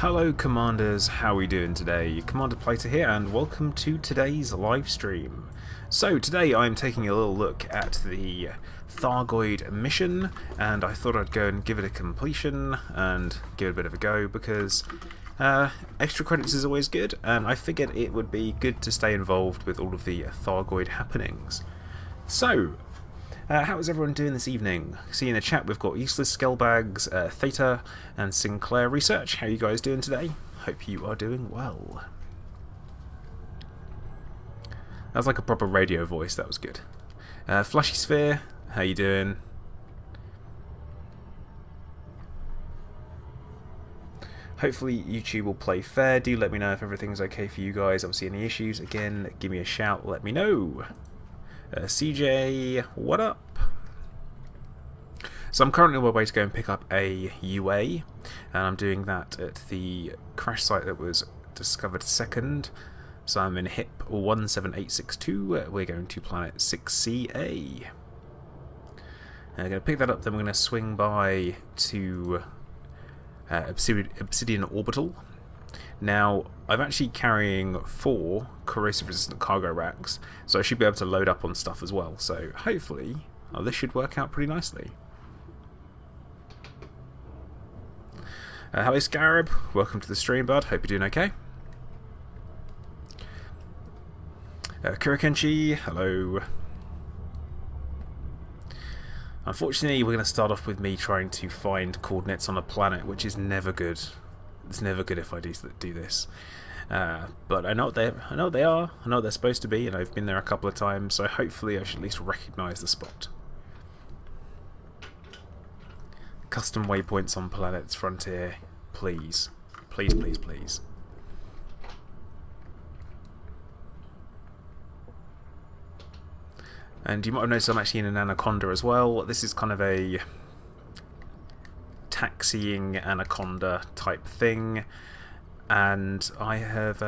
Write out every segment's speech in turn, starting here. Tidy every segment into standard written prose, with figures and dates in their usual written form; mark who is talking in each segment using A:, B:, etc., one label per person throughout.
A: Hello Commanders, how are we doing today? Commander Plater here and welcome to today's live stream. So today I'm taking a little look at the Thargoid mission and I thought I'd go and give it a completion and give it a bit of a go because extra credits is always good and I figured it would be good to stay involved with all of the Thargoid happenings. So, how is everyone doing this evening? See in the chat we've got Useless, Skellbags, Theta and Sinclair Research. How are you guys doing today? Hope you are doing well. That was like a proper radio voice, that was good. Flushy Sphere, how you doing? Hopefully YouTube will play fair. Do let me know if everything's okay for you guys. Obviously any issues, again, give me a shout, let me know. CJ, what up? So I'm currently on my way to go and pick up a UA, and I'm doing that at the crash site that was discovered second. So I'm in HIP 17862, we're going to planet 6CA. I'm going to pick that up, then we're going to swing by to Obsidian Orbital. Now, I'm actually carrying 4 corrosive resistant cargo racks, so I should be able to load up on stuff as well. So hopefully, this should work out pretty nicely. Hello Scarab, welcome to the stream, bud. Hope you're doing okay. Kurikenchi, hello. Unfortunately, we're going to start off with me trying to find coordinates on a planet, which is never good. It's never good if I do this. But I know what they are. I know what they're supposed to be, and I've been there a couple of times, so hopefully I should at least recognise the spot. Custom waypoints on planets, Frontier, please. Please, please, please. And you might have noticed I'm actually in an Anaconda as well. This is kind of a taxiing Anaconda type thing, and I have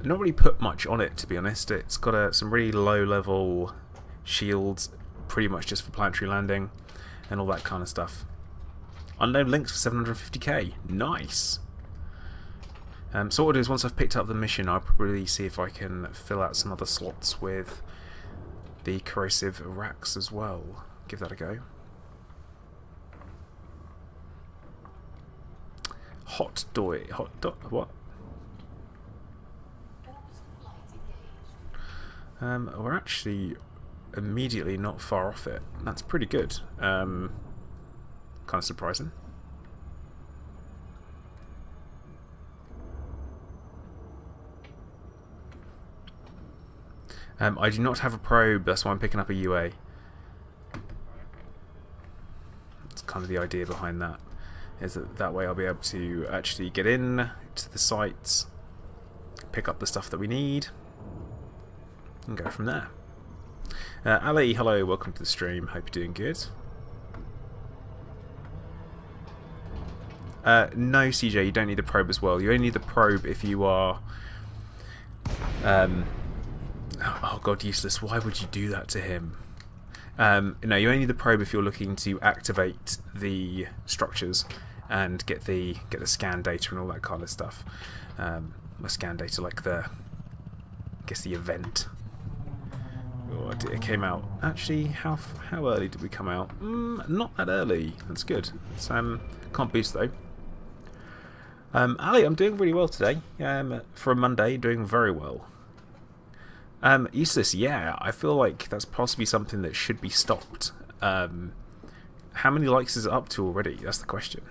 A: not really put much on it, to be honest. It's got some really low level shields, pretty much just for planetary landing and all that kind of stuff. Unknown links for 750k, nice. So what I'll do is once I've picked up the mission, I'll probably see if I can fill out some other slots with the corrosive racks as well. Give that a go. What? We're actually immediately not far off it. That's pretty good. Kind of surprising. I do not have a probe, that's why I'm picking up a UA. That's kind of the idea behind that. Is that way I'll be able to actually get in to the sites, pick up the stuff that we need, and go from there. Ali, hello, welcome to the stream. Hope you're doing good. No, CJ, you don't need a probe as well. You only need the probe if you are... oh god, Useless, why would you do that to him? No, you only need the probe if you're looking to activate the structures and get the scan data and all that kind of stuff. The scan data, like the, I guess the event. Oh, it came out. Actually, how early did we come out? Not that early. That's good. It's, can't boost though. Ali, I'm doing really well today. For a Monday, doing very well. Useless, yeah, I feel like that's possibly something that should be stopped. How many likes is it up to already? That's the question.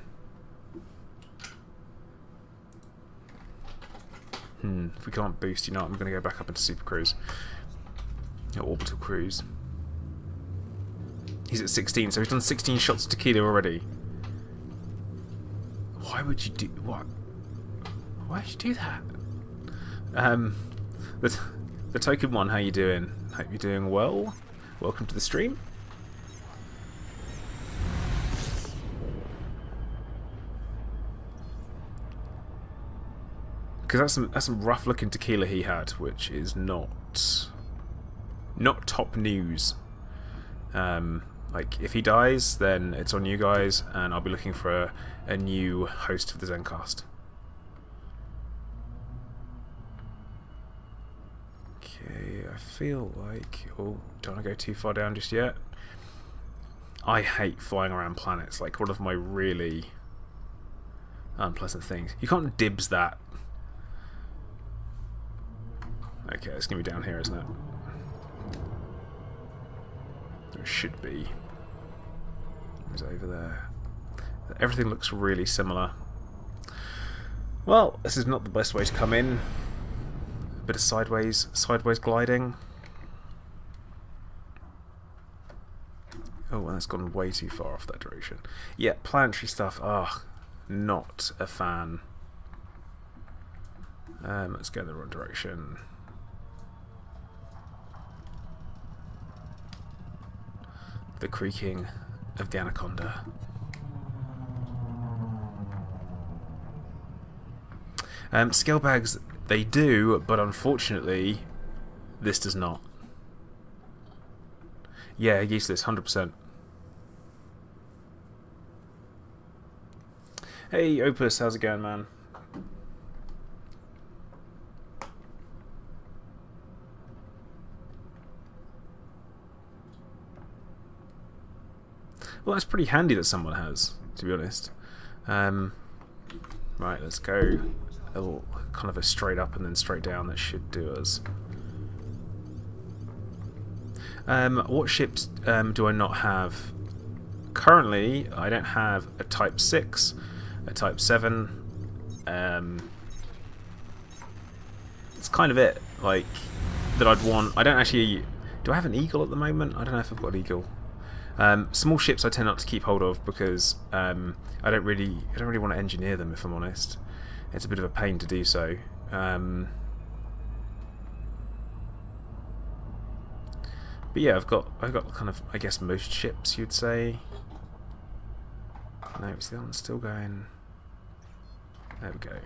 A: If we can't boost, you know, I'm going to go back up into Super Cruise. Orbital Cruise. He's at 16, so he's done 16 shots to Tequila already. Why would you do... what? Why would you do that? The token one, how you doing? Hope you're doing well. Welcome to the stream. Because that's some rough looking tequila he had, which is not top news. Like, if he dies, then it's on you guys, and I'll be looking for a new host for the Zencast. Okay, I feel like... Oh, don't want to go too far down just yet. I hate flying around planets, like one of my really unpleasant things. You can't dibs that. Okay, it's going to be down here, isn't it? It should be. It's over there. Everything looks really similar. Well, this is not the best way to come in. A bit of sideways gliding. Oh, and that's gone way too far off that direction. Yeah, planetary stuff. Not a fan. Let's go in the wrong direction. The creaking of the anaconda. Scale bags, they do, but unfortunately, this does not. Yeah, useless, 100%. Hey, Opus, how's it going, man? Well, that's pretty handy that someone has, to be honest. Right, let's go a little, kind of a straight up and then straight down. That should do us. What ships do I not have? Currently, I don't have a Type 6, a Type 7. It's kind of it, like, that I'd want. I don't actually... Do I have an Eagle at the moment? I don't know if I've got an Eagle. Small ships I tend not to keep hold of because I don't really want to engineer them, if I'm honest. It's a bit of a pain to do so. But yeah, I've got kind of, I guess, most ships, you'd say. No, see, that one's still going. There we go.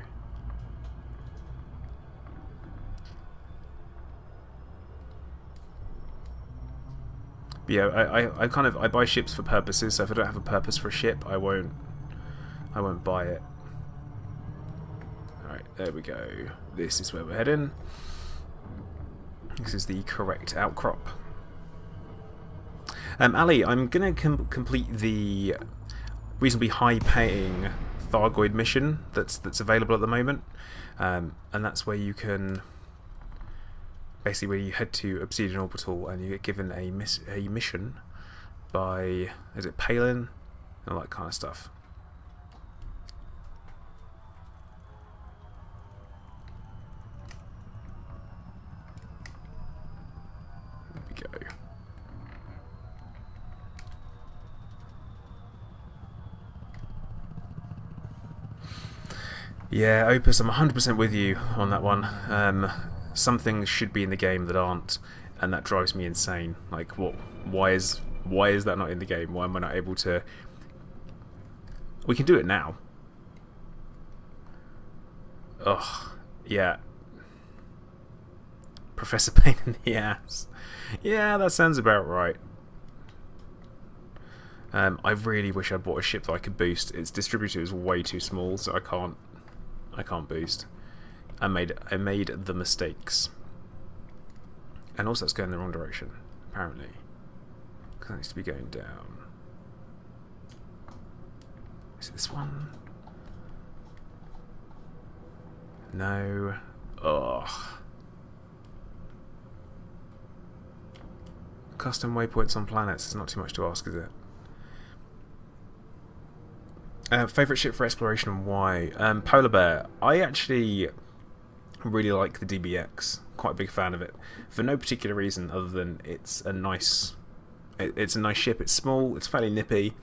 A: But yeah, I buy ships for purposes. So if I don't have a purpose for a ship, I won't buy it. All right, there we go. This is where we're heading. This is the correct outcrop. Ali, I'm gonna complete the reasonably high-paying Thargoid mission that's available at the moment, and that's where you can basically where you head to Obsidian Orbital and you get given a mission by, is it Palin, and all that kind of stuff. There we go. Yeah, Opus, I'm 100% with you on that one. Some things should be in the game that aren't, and that drives me insane. Like, what? Why is that not in the game? Why am I not able to? We can do it now. Ugh, yeah. Professor Pain in the ass. Yeah, that sounds about right. I really wish I bought a ship that I could boost. Its distributor is way too small, so I can't boost. I made the mistakes. And also it's going in the wrong direction, apparently. Because it needs to be going down. Is it this one? No. Ugh. Custom waypoints on planets is not too much to ask, is it? Favourite ship for exploration and why? Polar Bear. I actually really like the DBX. Quite a big fan of it. For no particular reason other than it's a nice ship. It's small, it's fairly nippy,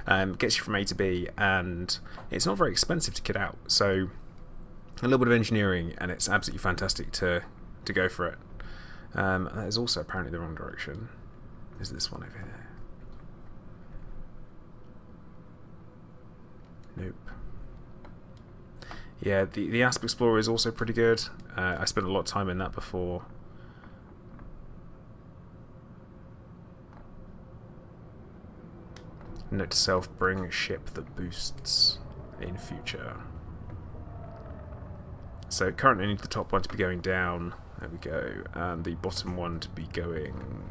A: gets you from A to B, and it's not very expensive to kit out. So a little bit of engineering and it's absolutely fantastic to go for it. That is also apparently the wrong direction. Is this one over here? Nope. Yeah, the ASP Explorer is also pretty good. I spent a lot of time in that before. Note to self, bring ship that boosts in future. So currently I need the top one to be going down, there we go, and the bottom one to be going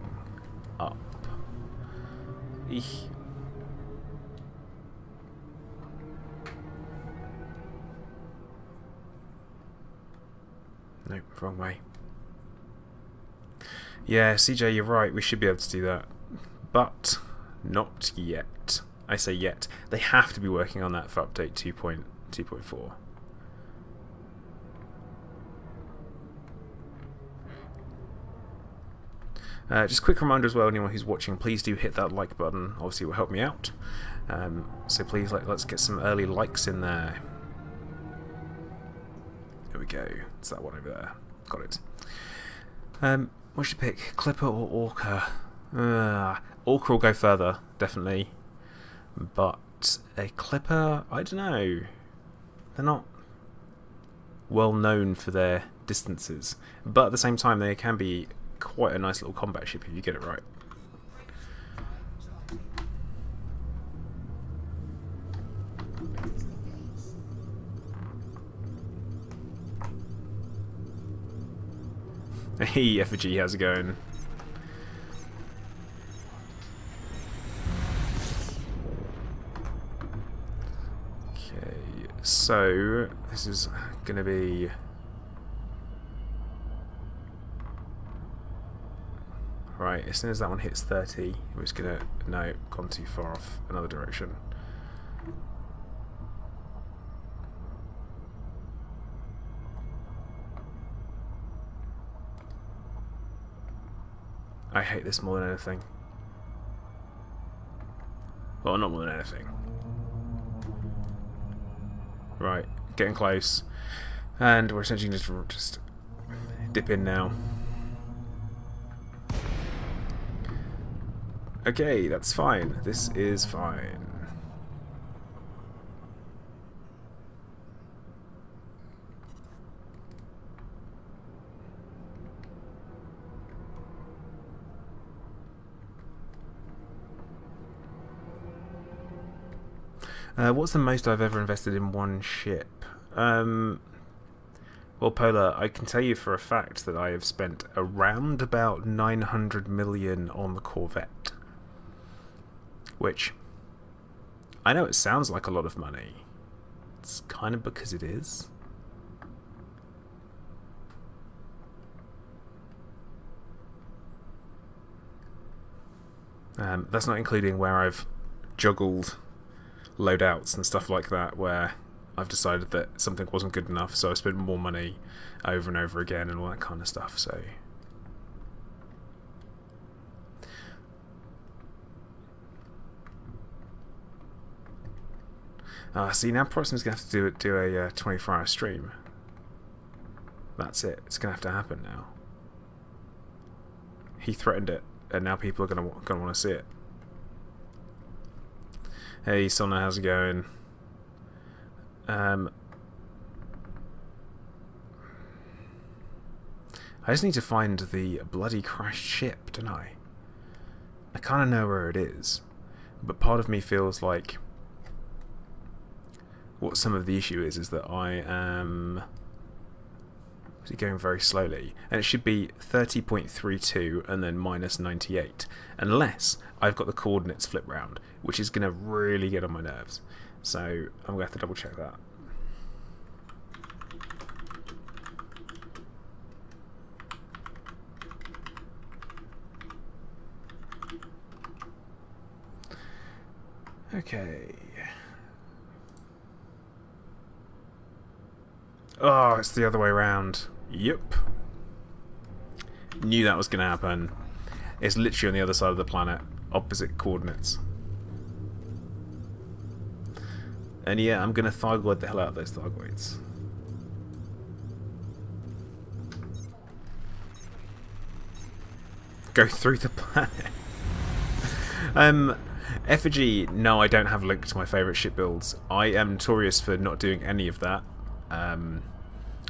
A: up. Eek. Nope, wrong way. Yeah, CJ, you're right, we should be able to do that. But not yet. I say yet. They have to be working on that for update 2.4. Just a quick reminder as well, anyone who's watching, please do hit that like button. Obviously it will help me out. So please, let's get some early likes in there. There we go. It's that one over there. Got it. What should you pick? Clipper or Orca? Orca will go further, definitely. But a Clipper, I don't know. They're not well known for their distances. But at the same time, they can be quite a nice little combat ship if you get it right. Hey, Effigy, how's it going? Okay, so this is going to be... Right, as soon as that one hits 30, we're just going to... No, gone too far off another direction. I hate this more than anything. Well, not more than anything. Right, getting close. And we're essentially just dip in now. Okay, that's fine. This is fine. What's the most I've ever invested in one ship? Well, Polar, I can tell you for a fact that I have spent around about 900 million on the Corvette. Which, I know it sounds like a lot of money. It's kind of because it is. That's not including where I've juggled loadouts and stuff like that, where I've decided that something wasn't good enough, so I spent more money over and over again and all that kind of stuff. So see, now Proxim's going to have to do a 24-hour stream. That's it. It's going to have to happen now. He threatened it, and now people are going to want to see it. Hey, Sonna, how's it going? I just need to find the bloody crashed ship, don't I? I kind of know where it is, but part of me feels like what some of the issue is that I am going very slowly, and it should be 30.32 and then minus 98, unless I've got the coordinates flipped round, which is going to really get on my nerves. So I'm going to have to double check that. Okay. Oh, it's the other way around. Yep. Knew that was going to happen. It's literally on the other side of the planet. Opposite coordinates. And yeah, I'm going to Thargoid the hell out of those Thargoids. Go through the planet. Effigy, no, I don't have a link to my favourite ship builds. I am notorious for not doing any of that.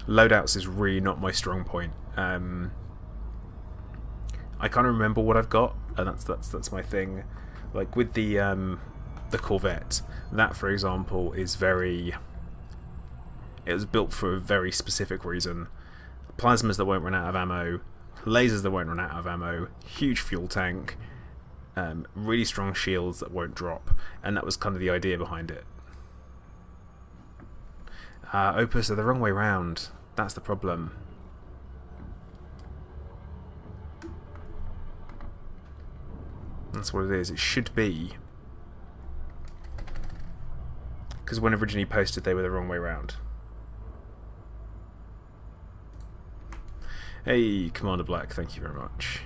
A: Loadouts is really not my strong point. I can't remember what I've got, and that's my thing. Like with the the Corvette. That, for example, is very... It was built for a very specific reason. Plasmas that won't run out of ammo, lasers that won't run out of ammo, huge fuel tank, really strong shields that won't drop, and that was kind of the idea behind it. Opus are the wrong way round. That's the problem. That's what it is. It should be. Because when originally posted, they were the wrong way round. Hey, Commander Black, thank you very much.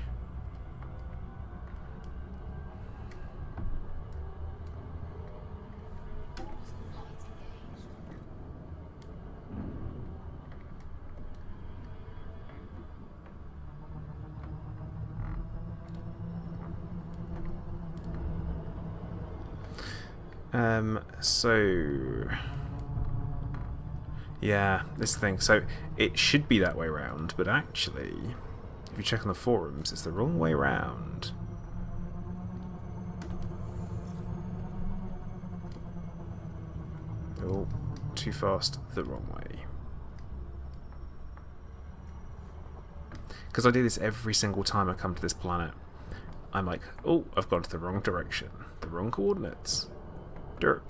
A: So yeah, this thing. So it should be that way round, but actually, if you check on the forums, it's the wrong way round. Oh, too fast, the wrong way. Because I do this every single time I come to this planet. I'm like, oh, I've gone to the wrong direction, the wrong coordinates. Derp.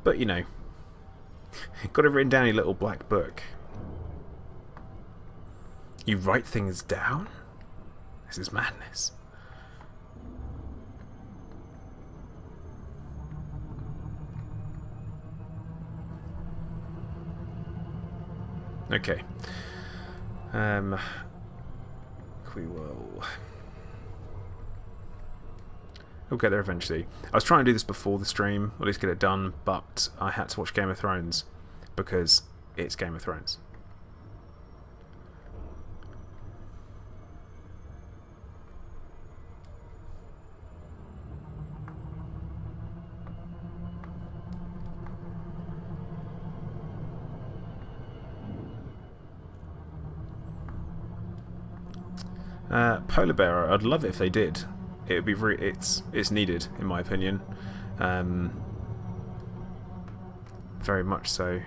A: But you know, got it written down in your little black book. You write things down? This is madness. Okay. We will... We'll get there eventually. I was trying to do this before the stream, or at least get it done, but I had to watch Game of Thrones because it's Game of Thrones. Polar Bear, I'd love it if they did. It would be it's needed, in my opinion. Very much so.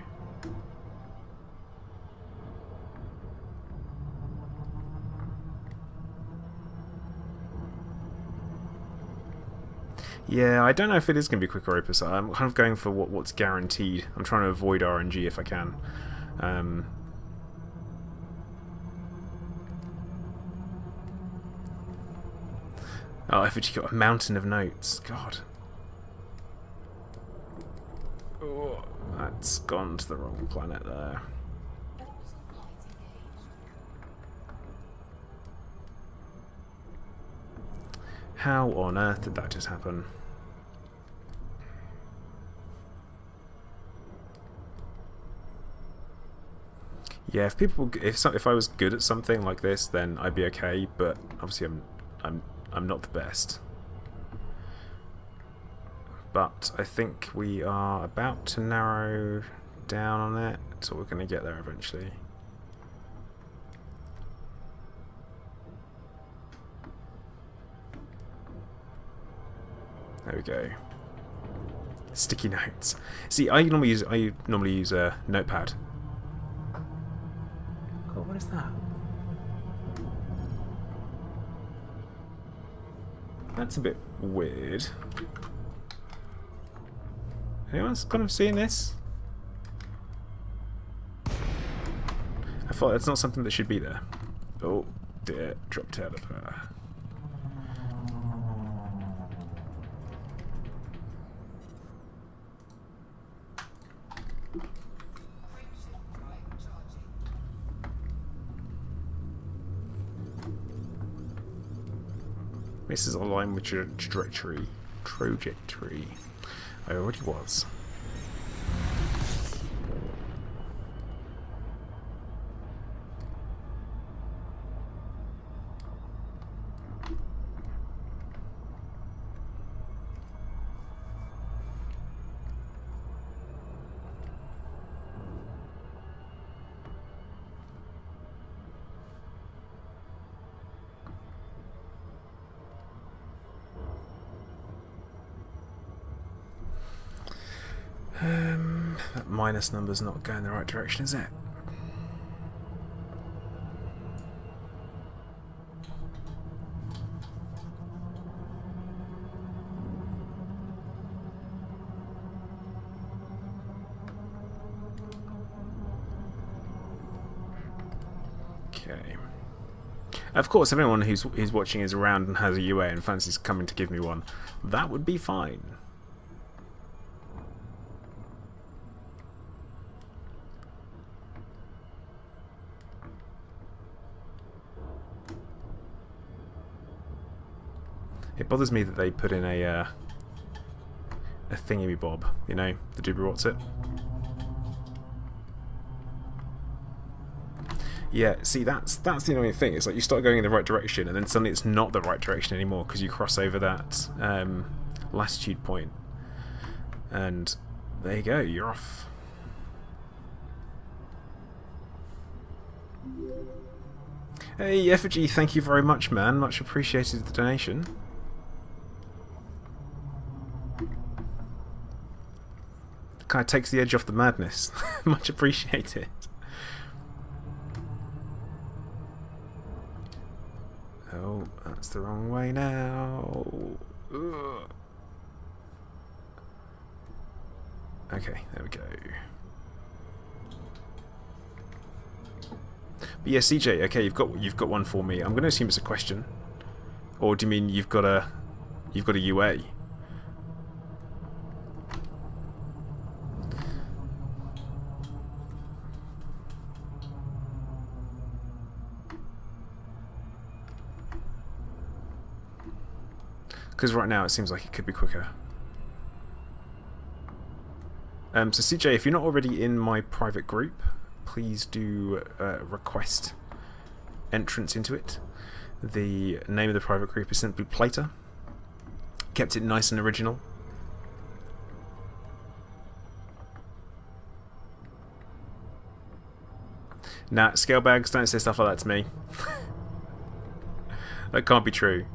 A: Yeah, I don't know if it is going to be quicker Opus. I'm kind of going for what's guaranteed. I'm trying to avoid RNG if I can. Oh, I've actually got a mountain of notes. God. Oh, that's gone to the wrong planet there. How on earth did that just happen? Yeah, if I was good at something like this, then I'd be okay. But obviously, I'm not the best. But I think we are about to narrow down on it, so we're going to get there eventually. There we go. Sticky notes. See, I normally use a notepad. God, what is that? That's a bit weird. Anyone's kind of seeing this? I thought that's not something that should be there. Oh dear, dropped out of her. This is aligned with your trajectory. I already was. minus number's not going the right direction, is it? Okay. Of course, if anyone who's watching is around and has a UA and fancies coming to give me one, that would be fine. It bothers me that they put in a thingy-bob, you know, the Duber what's it. Yeah, see, that's the annoying thing. It's like you start going in the right direction, and then suddenly it's not the right direction anymore because you cross over that latitude point, and there you go, you're off. Hey, Effigy, thank you very much, man. Much appreciated the donation. Kind of takes the edge off the madness. Much appreciated. Oh, that's the wrong way now. Ugh. Okay, there we go. But yeah, CJ, okay, you've got one for me. I'm going to assume it's a question. Or do you mean you've got a UA? Because right now it seems like it could be quicker. So CJ, if you're not already in my private group, please do request entrance into it. The name of the private group is simply Plater. Kept it nice and original. Nah, scalebags, don't say stuff like that to me. That can't be true.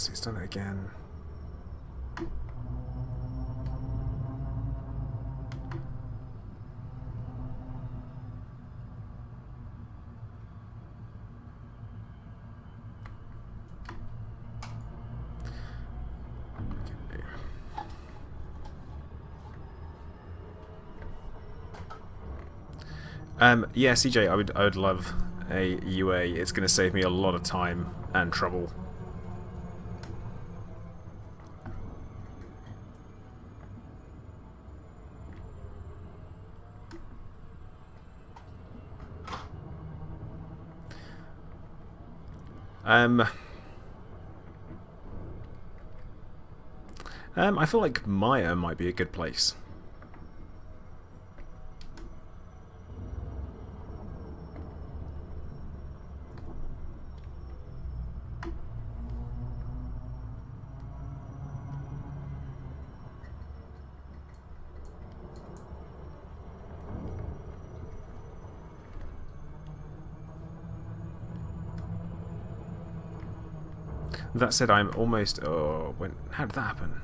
A: He's done it again. Yeah, CJ, I would love a UA. It's going to save me a lot of time and trouble. I feel like Maya might be a good place. That said, I'm almost... Oh, how did that happen?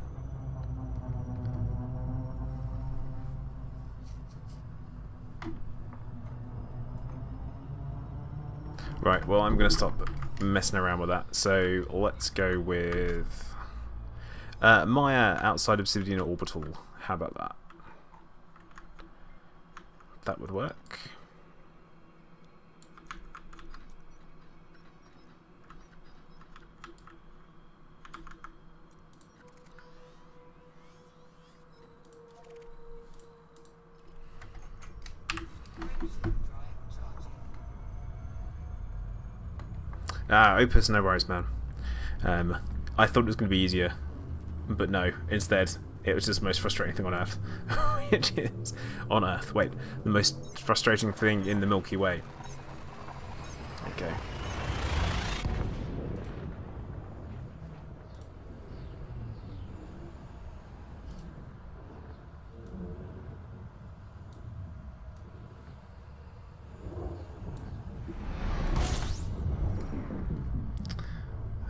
A: Right, well, I'm going to stop messing around with that. So let's go with Maya outside Obsidian Orbital. How about that? That would work. Opus, no worries, man. I thought it was going to be easier, but no. Instead, it was just the most frustrating thing on Earth. Which is... On Earth, wait. The most frustrating thing in the Milky Way. Okay.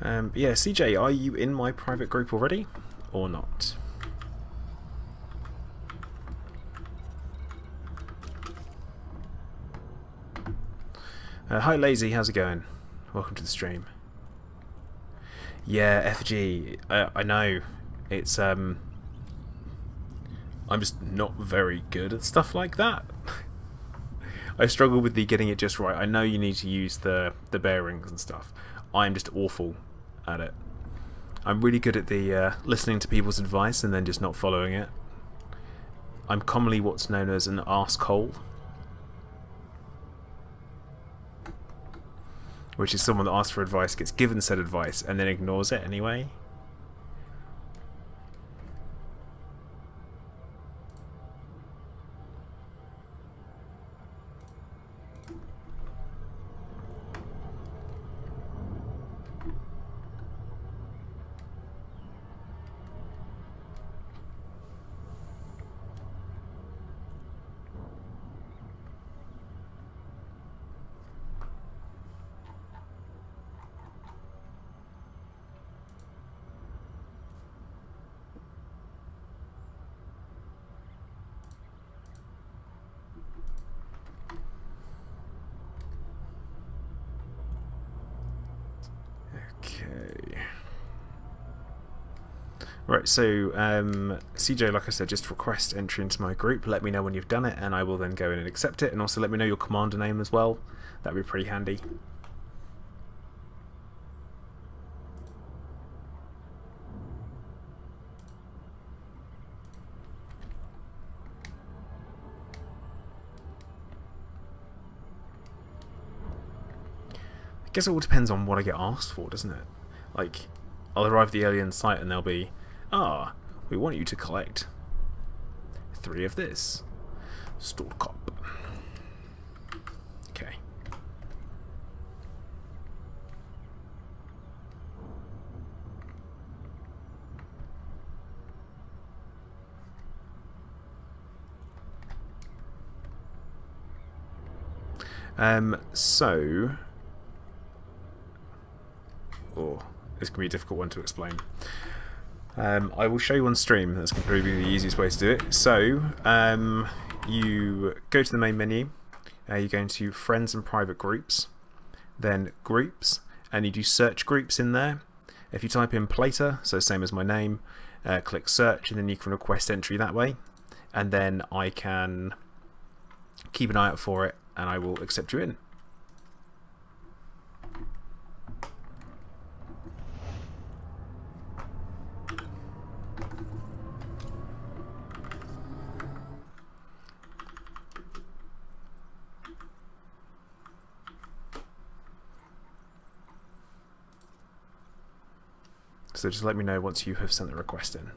A: Yeah, CJ, are you in my private group already, or not? Hi Lazy, how's it going? Welcome to the stream. Yeah, FG, I know. It's I'm just not very good at stuff like that. I struggle with the getting it just right. I know you need to use the bearings and stuff. I'm just awful at it. I'm really good at the listening to people's advice and then just not following it. I'm commonly what's known as an arsehole, which is someone that asks for advice, gets given said advice, and then ignores it anyway. Okay. Right, so CJ, like I said, just request entry into my group. Let me know when you've done it, and I will then go in and accept it. And also let me know your commander name as well. That'd be pretty handy. I guess it all depends on what I get asked for, doesn't it? Like, I'll arrive at the alien site and they'll be, we want you to collect 3 of this. Stored cop. Okay. So... Oh, this can be a difficult one to explain. I will show you on stream. That's probably the easiest way to do it. So, you go to the main menu. You go into Friends and Private Groups. Then Groups. And you do Search Groups in there. If you type in Plater, so same as my name, click Search, and then you can request entry that way. And then I can keep an eye out for it, and I will accept you in. So just let me know once you have sent the request in.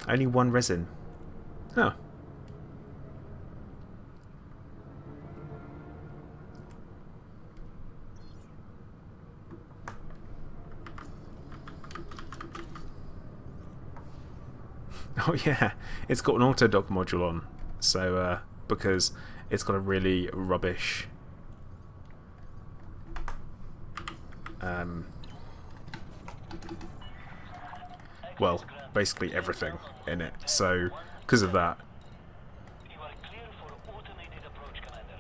A: Only 1 resin. Oh. Oh yeah, it's got an auto dock module on. So because it's got a really rubbish well, basically everything in it. So, because of that.
B: You are clear for automated approach, Commander.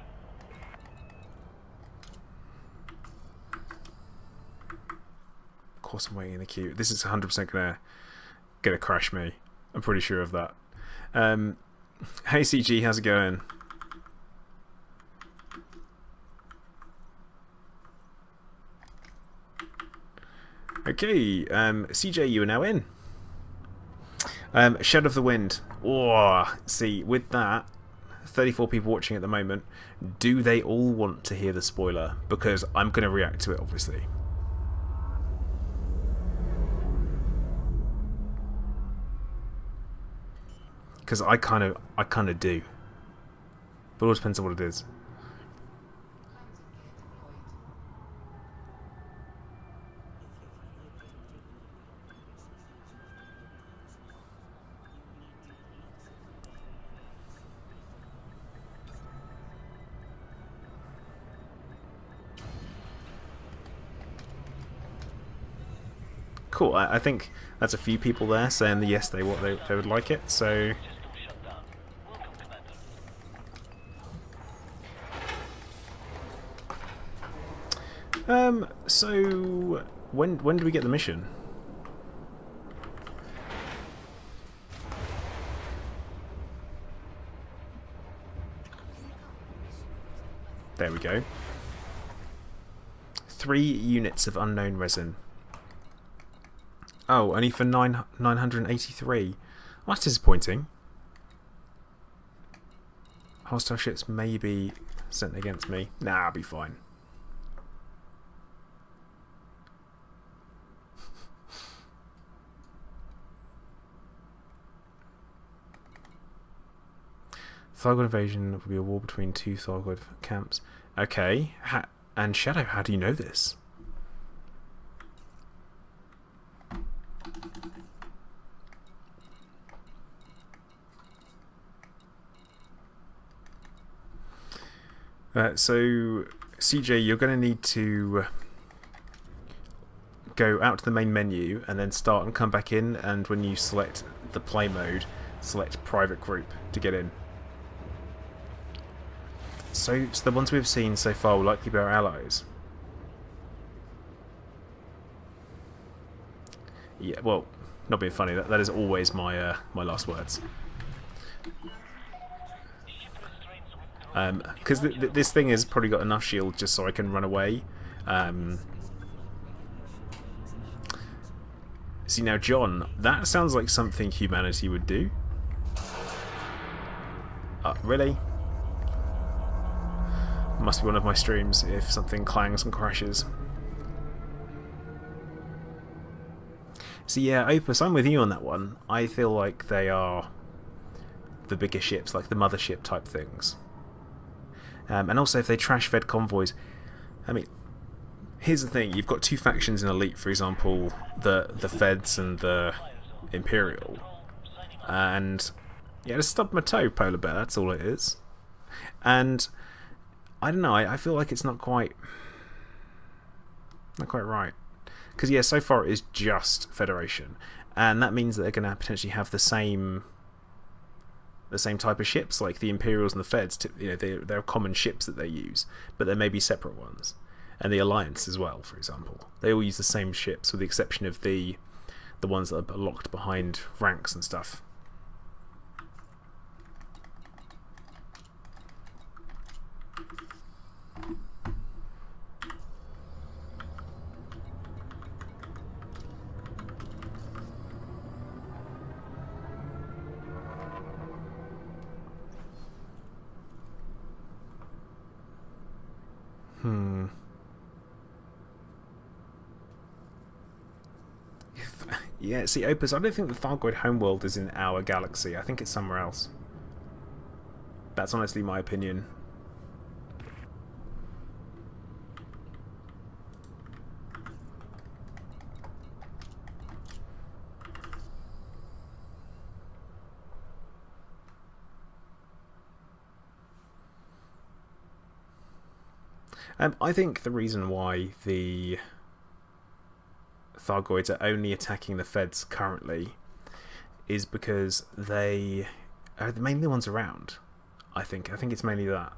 A: Of course, I'm waiting in the queue. This is 100% gonna crash me. I'm pretty sure of that. Hey CG, how's it going? Okay, CJ, you are now in. Shadow of the Wind. Oh, see, with that, 34 people watching at the moment, do they all want to hear the spoiler? Because I'm going to react to it, obviously. Because I kind of do. But it all depends on what it is. Cool. I think that's a few people there saying that yes, they would like it. So.
B: System shut down. Welcome, Commander.
A: So when do we get the mission? There we go. 3 units of unknown resin. Oh, only for 983. Well, that's disappointing. Hostile ships may be sent against me. Nah, I'll be fine. Thargoid invasion will be a war between 2 Thargoid camps. Okay. And Shadow, how do you know this? So, CJ, you're going to need to go out to the main menu and then start and come back in, and when you select the play mode, select private group to get in. So the ones we've seen so far will likely be our allies. Yeah, well, not being funny, that is always my my last words. Because this thing has probably got enough shield just so I can run away. See now, John, that sounds like something humanity would do. Really? Must be one of my streams if something clangs and crashes. So yeah, Opus, I'm with you on that one. I feel like they are the bigger ships, like the mothership type things. And also if they trash-fed convoys, I mean, here's the thing, you've got 2 factions in Elite, for example, the Feds and the Imperial. And yeah, just stub my toe, Polar Bear, that's all it is. And I don't know, I feel like it's not quite right. Because yeah, so far it is just Federation, and that means that they're going to potentially have the same type of ships, like the Imperials and the Feds. You know, they're common ships that they use, but there may be separate ones, and the Alliance as well, for example. They all use the same ships, with the exception of the ones that are locked behind ranks and stuff. Yeah, see, Opus, I don't think the Thargoid homeworld is in our galaxy. I think it's somewhere else. That's honestly my opinion. I think the reason why the Thargoids are only attacking the Feds currently is because they are the mainly ones around. I think it's mainly that.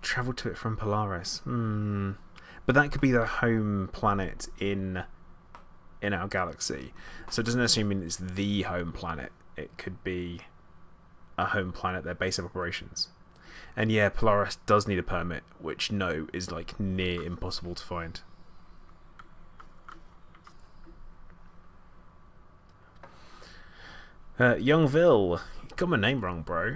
A: Travel to it from Polaris. But that could be the home planet in our galaxy. So it doesn't necessarily mean it's the home planet. It could be a home planet, their base of operations. And yeah, Polaris does need a permit, which no, is like near impossible to find. Youngville, you got my name wrong, bro.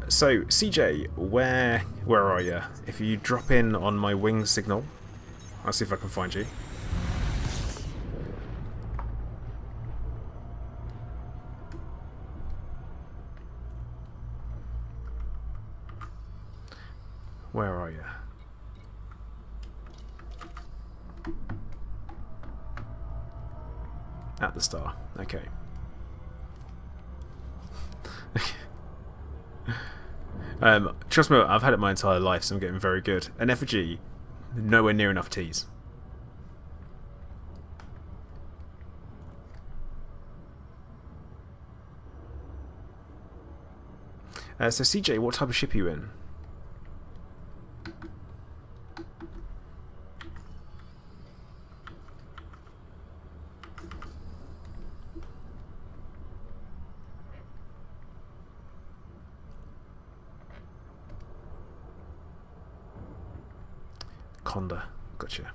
A: So CJ, where are you? If you drop in on my wing signal, I'll see if I can find you. Where are you? At the star. Okay. Trust me, I've had it my entire life, so I'm getting very good. An effigy, nowhere near enough T's. So CJ, what type of ship are you in? Conda, gotcha.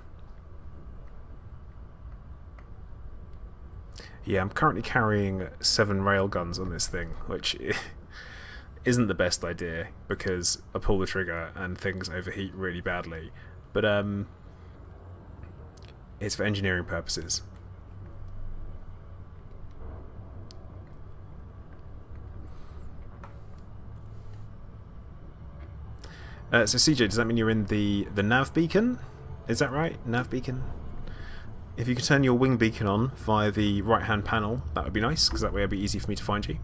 A: Yeah, I'm currently carrying 7 railguns on this thing, which isn't the best idea because I pull the trigger and things overheat really badly. But it's for engineering purposes. So CJ, does that mean you're in the nav beacon? Is that right? Nav beacon? If you could turn your wing beacon on via the right hand panel, that would be nice, because that way it'd be easy for me to find you.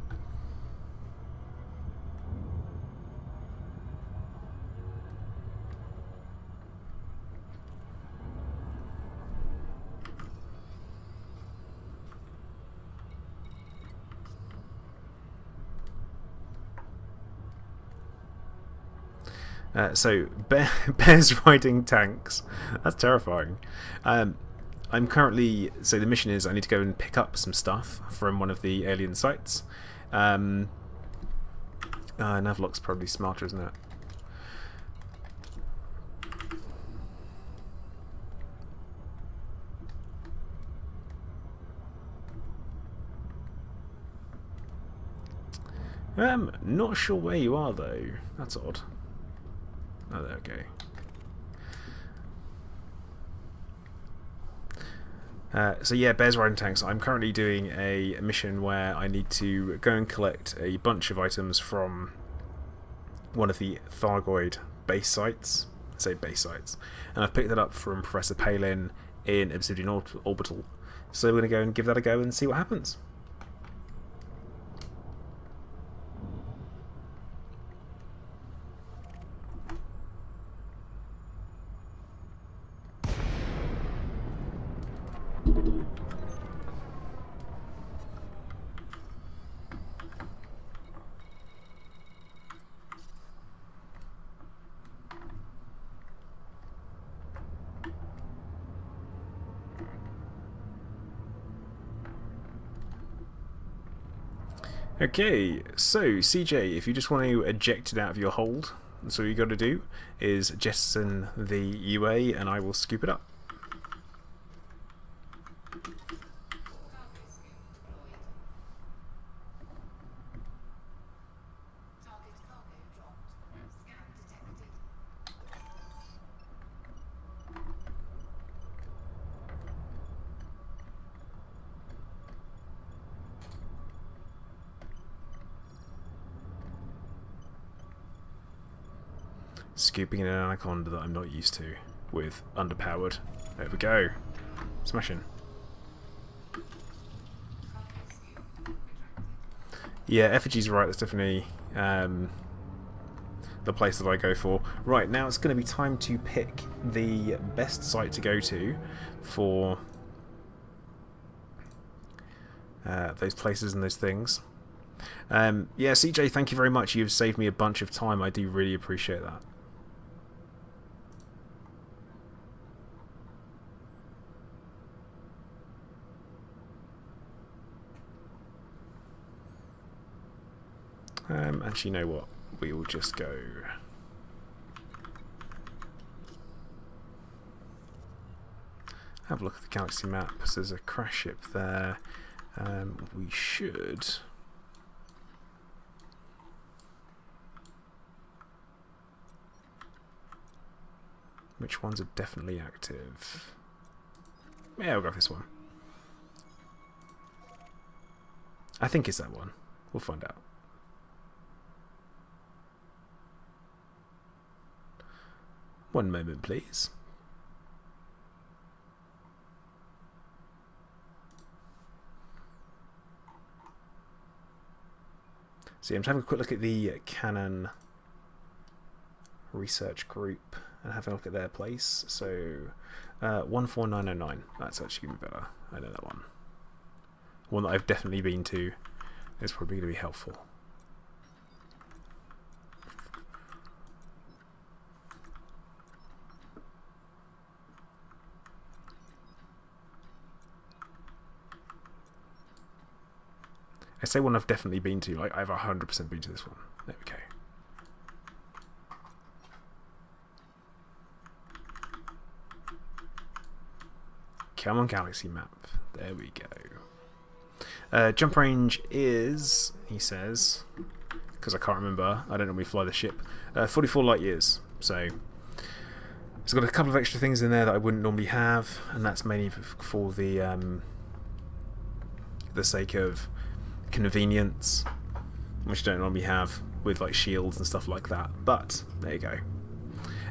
A: So bears riding tanks. That's terrifying. I'm currently, so the mission is I need to go and pick up some stuff from one of the alien sites. Navlock's probably smarter, isn't it? Not sure where you are though. That's odd. Oh, there we go. So yeah, bears riding tanks. I'm currently doing a mission where I need to go and collect a bunch of items from one of the Thargoid base sites. I say base sites, and I've picked that up from Professor Palin in Obsidian Orbital. So we're going to go and give that a go and see what happens. Okay, so CJ, if you just want to eject it out of your hold, that's all you got to do is jettison the UA and I will scoop it up. Scooping in an anaconda that I'm not used to with underpowered. There we go. Smashing. Yeah, Effigy's right. That's definitely the place that I go for. Right, now it's going to be time to pick the best site to go to for those places and those things. Yeah, CJ, thank you very much. You've saved me a bunch of time. I do really appreciate that. Actually, you know what? We will just go. Have a look at the galaxy map. So there's a crash ship there. We should. Which ones are definitely active? Yeah, we'll go for this one. I think it's that one. We'll find out. One moment, please. See, I'm just having a quick look at the Canon research group and having a look at their place. So 14909, that's actually going to be better. I know that one. One that I've definitely been to is probably going to be helpful. I say one I've definitely been to, like I've 100% been to this one. There we go. Come on, galaxy map. There we go. Jump range is, he says, because I can't remember, I don't normally fly the ship, 44 light years. So it's got a couple of extra things in there that I wouldn't normally have, and that's mainly for the sake of convenience, which I don't normally have with like shields and stuff like that. But there you go.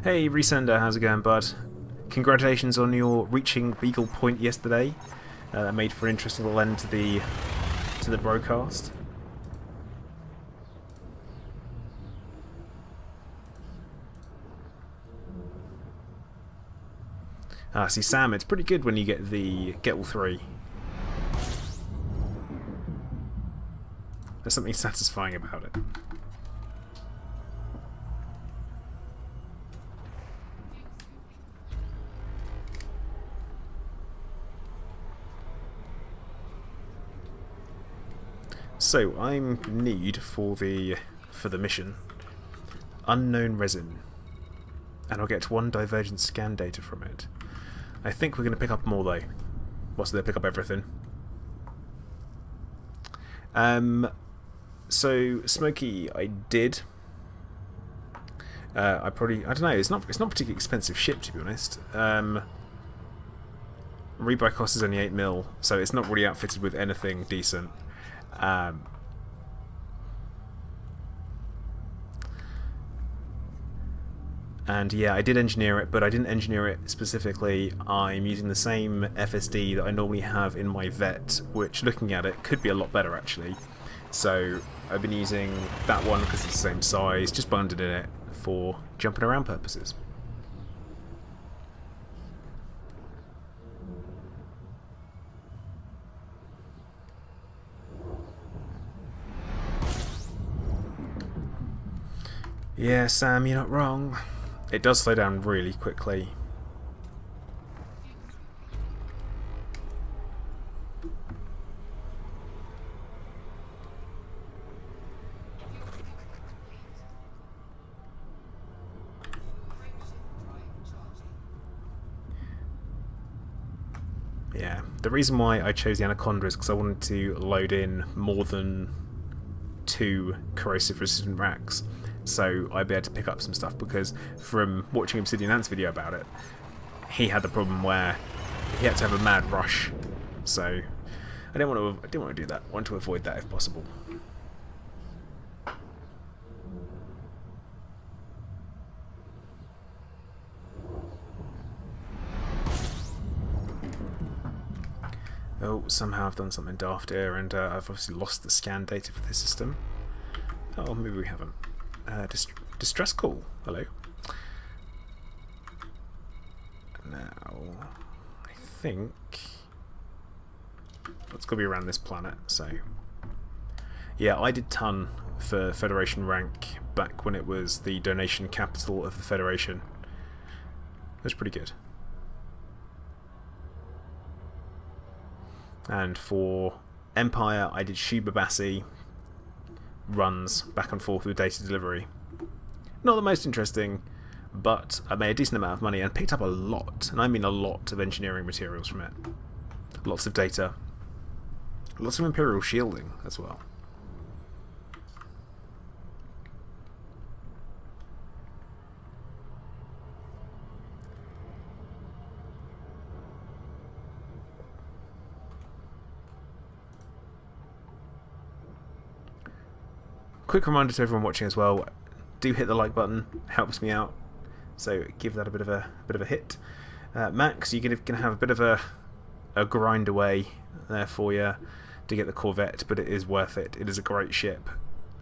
A: Hey Resender, how's it going, bud? Congratulations on your reaching Beagle Point yesterday. That made for an interesting little end to the broadcast. See, Sam, it's pretty good when you get all three. There's something satisfying about it. So I'm need for the mission unknown resin, and I'll get one divergent scan data from it. I think we're going to pick up more though. What's there? Pick up everything. So Smokey, I did. I don't know. It's not a particularly expensive ship, to be honest. Rebuy cost is only 8 mil, so it's not really outfitted with anything decent. And yeah, I did engineer it, but I didn't engineer it specifically. I'm using the same FSD that I normally have in my vet, which, looking at it, could be a lot better actually. So I've been using that one because it's the same size, just bundled in it for jumping around purposes. Yeah, Sam, you're not wrong. It does slow down really quickly. Yeah, the reason why I chose the Anaconda is because I wanted to load in more than 2 corrosive resistant racks, so I'd be able to pick up some stuff, because from watching Obsidian Ant's video about it, he had the problem where he had to have a mad rush, so I didn't want to do that. I wanted to avoid that if possible. Oh, somehow I've done something daft here, and I've obviously lost the scan data for this system. Oh, maybe we haven't. Distress call. Hello. Now, I think it's got to be around this planet. So, yeah, I did ton for Federation rank back when it was the donation capital of the Federation. It was pretty good. And for Empire, I did Shubabasi runs back and forth with data delivery. Not the most interesting, but I made a decent amount of money and picked up a lot, and I mean a lot, of engineering materials from it. Lots of data. Lots of Imperial shielding as well. Quick reminder to everyone watching as well, do hit the like button, helps me out. so give that a bit of a hit. Max, you're gonna have a bit of a grind away there for you to get the Corvette, but it is worth it. It is a great ship.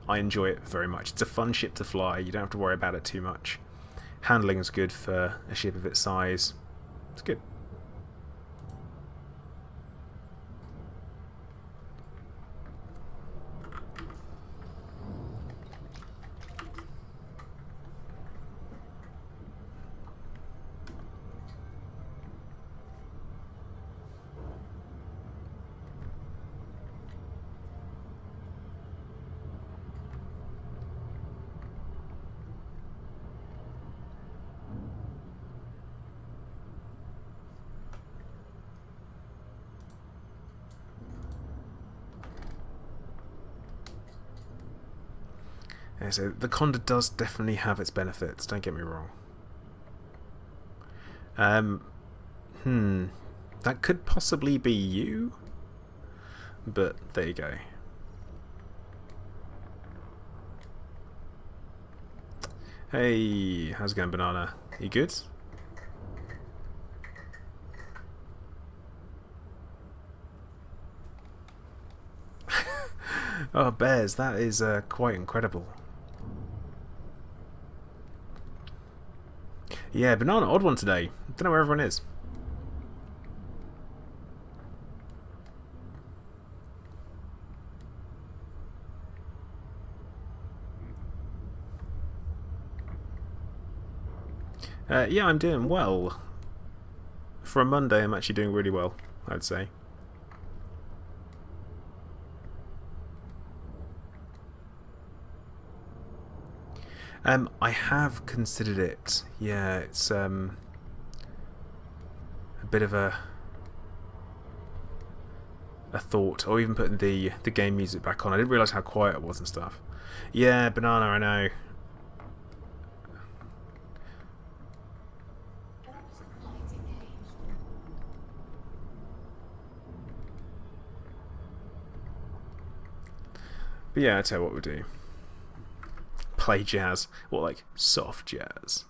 A: I enjoy it very much. It's a fun ship to fly. You don't have to worry about it too much. Handling is good for a ship of its size. It's good. Yeah, so the Conda does definitely have its benefits, don't get me wrong. That could possibly be you, but there you go. Hey, how's it going, Banana? You good? Oh, bears, that is quite incredible. Yeah, Banana, odd one today. Don't know where everyone is. Yeah, I'm doing well. For a Monday, I'm actually doing really well, I'd say. I have considered it. Yeah, it's a bit of a thought, or even putting the game music back on. I didn't realise how quiet it was and stuff. Yeah, Banana, I know. But yeah, I'll tell you what we'll do. Play jazz. What, like soft jazz?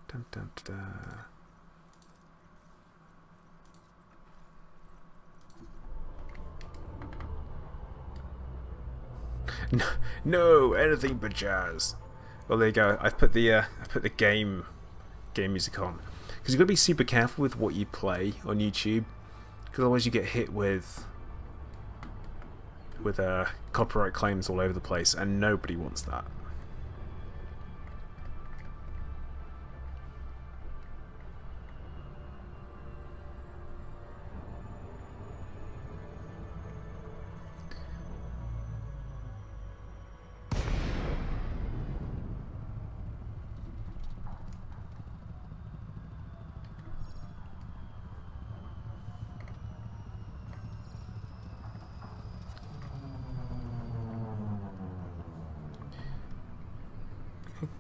A: Dun, dun, dun, dun. No, anything but jazz. Well, there you go. I've put the game music on, because you've got to be super careful with what you play on YouTube, because otherwise you get hit with copyright claims all over the place, and nobody wants that.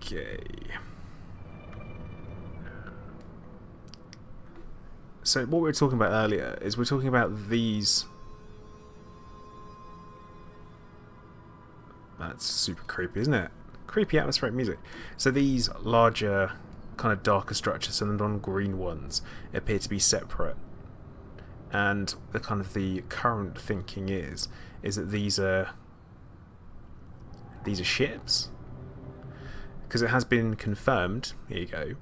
A: Okay. So what we were talking about earlier is we're talking about these. That's super creepy, isn't it? Creepy atmospheric music. So these larger, kind of darker structures and the non-green ones appear to be separate. And the kind of the current thinking is that these are ships. Because it has been confirmed, here you go,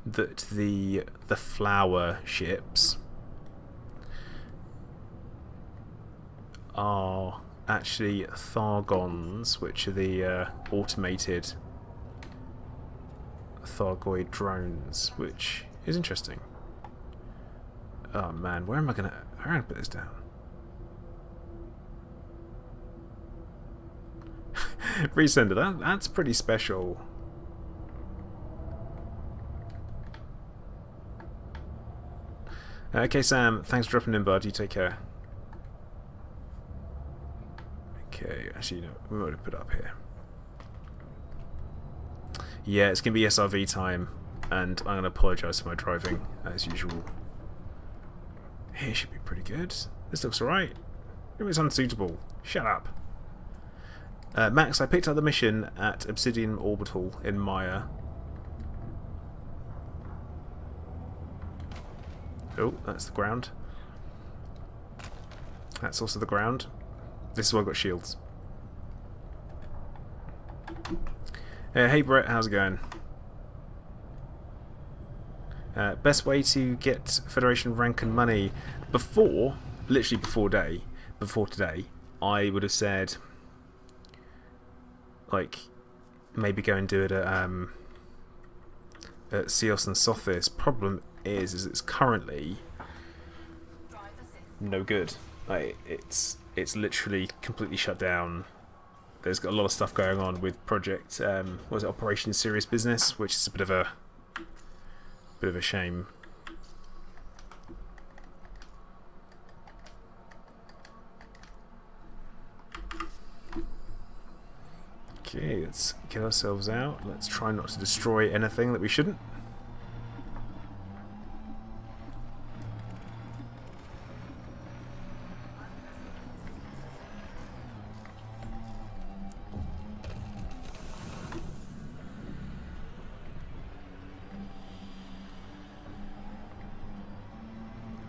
A: that the flower ships are actually Thargons, which are the automated Thargoid drones, which is interesting. Oh man, where am I gonna put this down? Resender, that's pretty special. Okay, Sam, thanks for dropping in, bud. You take care. Okay, actually, no, we might have put it up here. Yeah, it's going to be SRV time, and I'm going to apologise for my driving, as usual. Here should be pretty good. This looks alright. It was unsuitable. Shut up. Max, I picked up the mission at Obsidian Orbital in Maya. Oh, that's the ground. That's also the ground. This is why I've got shields. Hey Brett, how's it going? Best way to get Federation rank and money literally before today, I would have said, like, maybe go and do it at Seos and Sothis. Problem is it's currently no good. Like, it's literally completely shut down. There's got a lot of stuff going on with Project Operation Serious Business, which is a bit of a shame. Okay, let's get ourselves out. Let's try not to destroy anything that we shouldn't.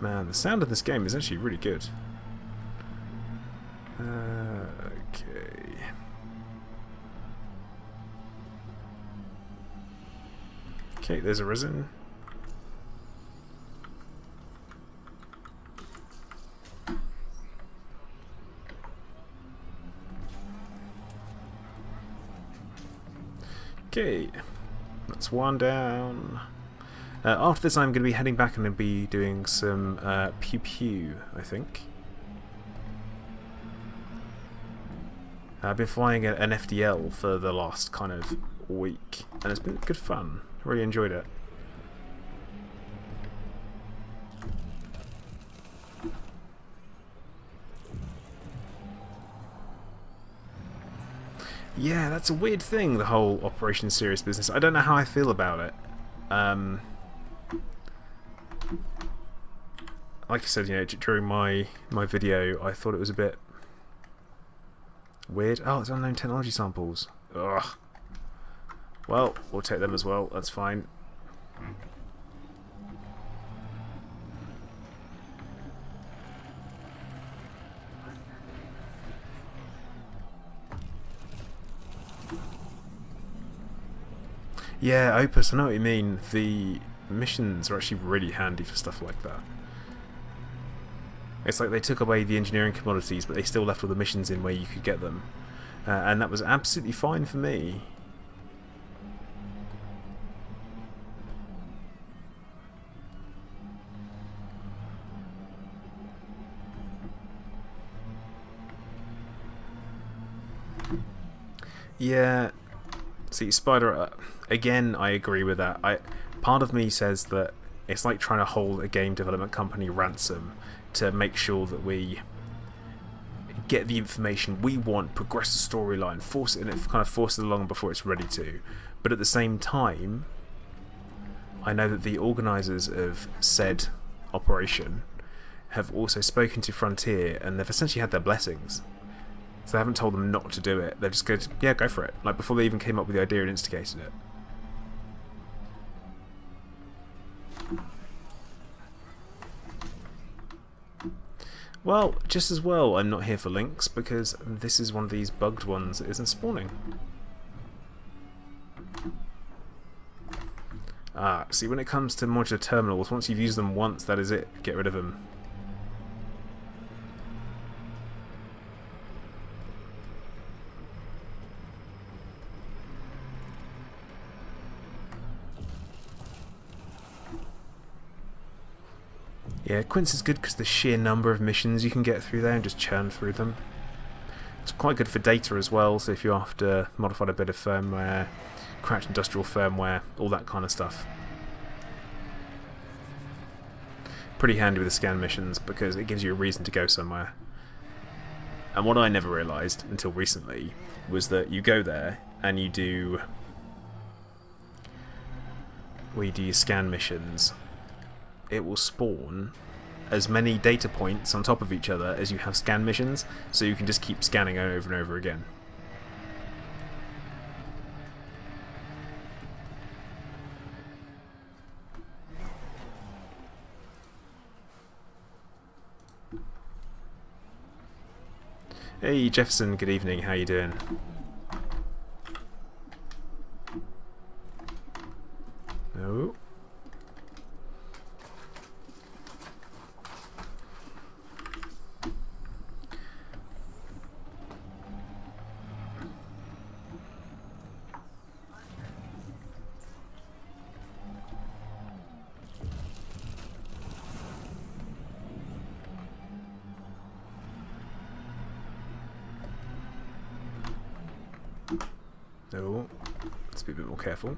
A: Man, the sound of this game is actually really good. Okay. Okay, there's a Risen. Okay, that's one down. After this I'm going to be heading back and be doing some pew pew, I think. I've been flying an FDL for the last kind of week, and it's been good fun. Really enjoyed it. Yeah, that's a weird thing, the whole Operation Serious Business. I don't know how I feel about it. Like I said, you know, during my video, I thought it was a bit weird. Oh, it's unknown technology samples. Ugh. Well, we'll take them as well. That's fine. Yeah, Opus, I know what you mean. The missions are actually really handy for stuff like that. It's like they took away the engineering commodities, but they still left all the missions in where you could get them. And that was absolutely fine for me. Yeah, see, Spider, again, I agree with that. Part of me says that it's like trying to hold a game development company ransom to make sure that we get the information we want, progress the storyline, force it, and it kind of force it along before it's ready to. But at the same time, I know that the organisers of said operation have also spoken to Frontier, and they've essentially had their blessings. So they haven't told them not to do it. They've just go, yeah, go for it. Like, before they even came up with the idea and instigated it. Well, just as well I'm not here for links, because this is one of these bugged ones that isn't spawning. See, when it comes to modular terminals, once you've used them once, that is it. Get rid of them. Yeah, Quince is good because the sheer number of missions you can get through there and just churn through them. It's quite good for data as well, so if you're after modified a bit of firmware, cracked industrial firmware, all that kind of stuff. Pretty handy with the scan missions because it gives you a reason to go somewhere. And what I never realised until recently was that you go there and you do your scan missions. It will spawn as many data points on top of each other as you have scan missions, so you can just keep scanning over and over again. Hey Jefferson, good evening, how you doing? No. No. Let's be a bit more careful.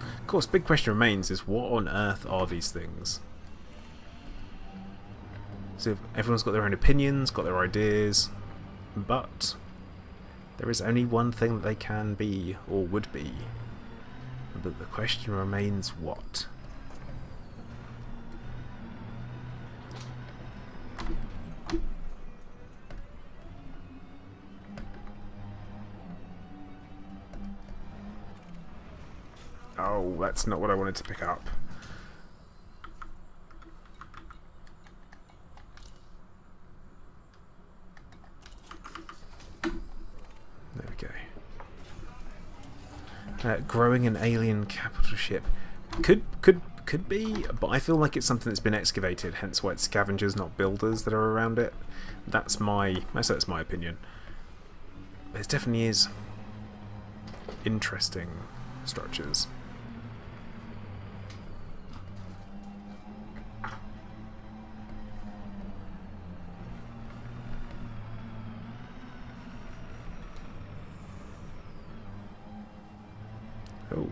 A: Of course, big question remains is what on earth are these things? So everyone's got their own opinions, got their ideas, but there is only one thing that they can be or would be. But the question remains what? Oh, that's not what I wanted to pick up. There we go. Growing an alien capital ship. Could be, but I feel like it's something that's been excavated, hence why it's scavengers, not builders, that are around it. That's my opinion. But it definitely is interesting structures. Oh,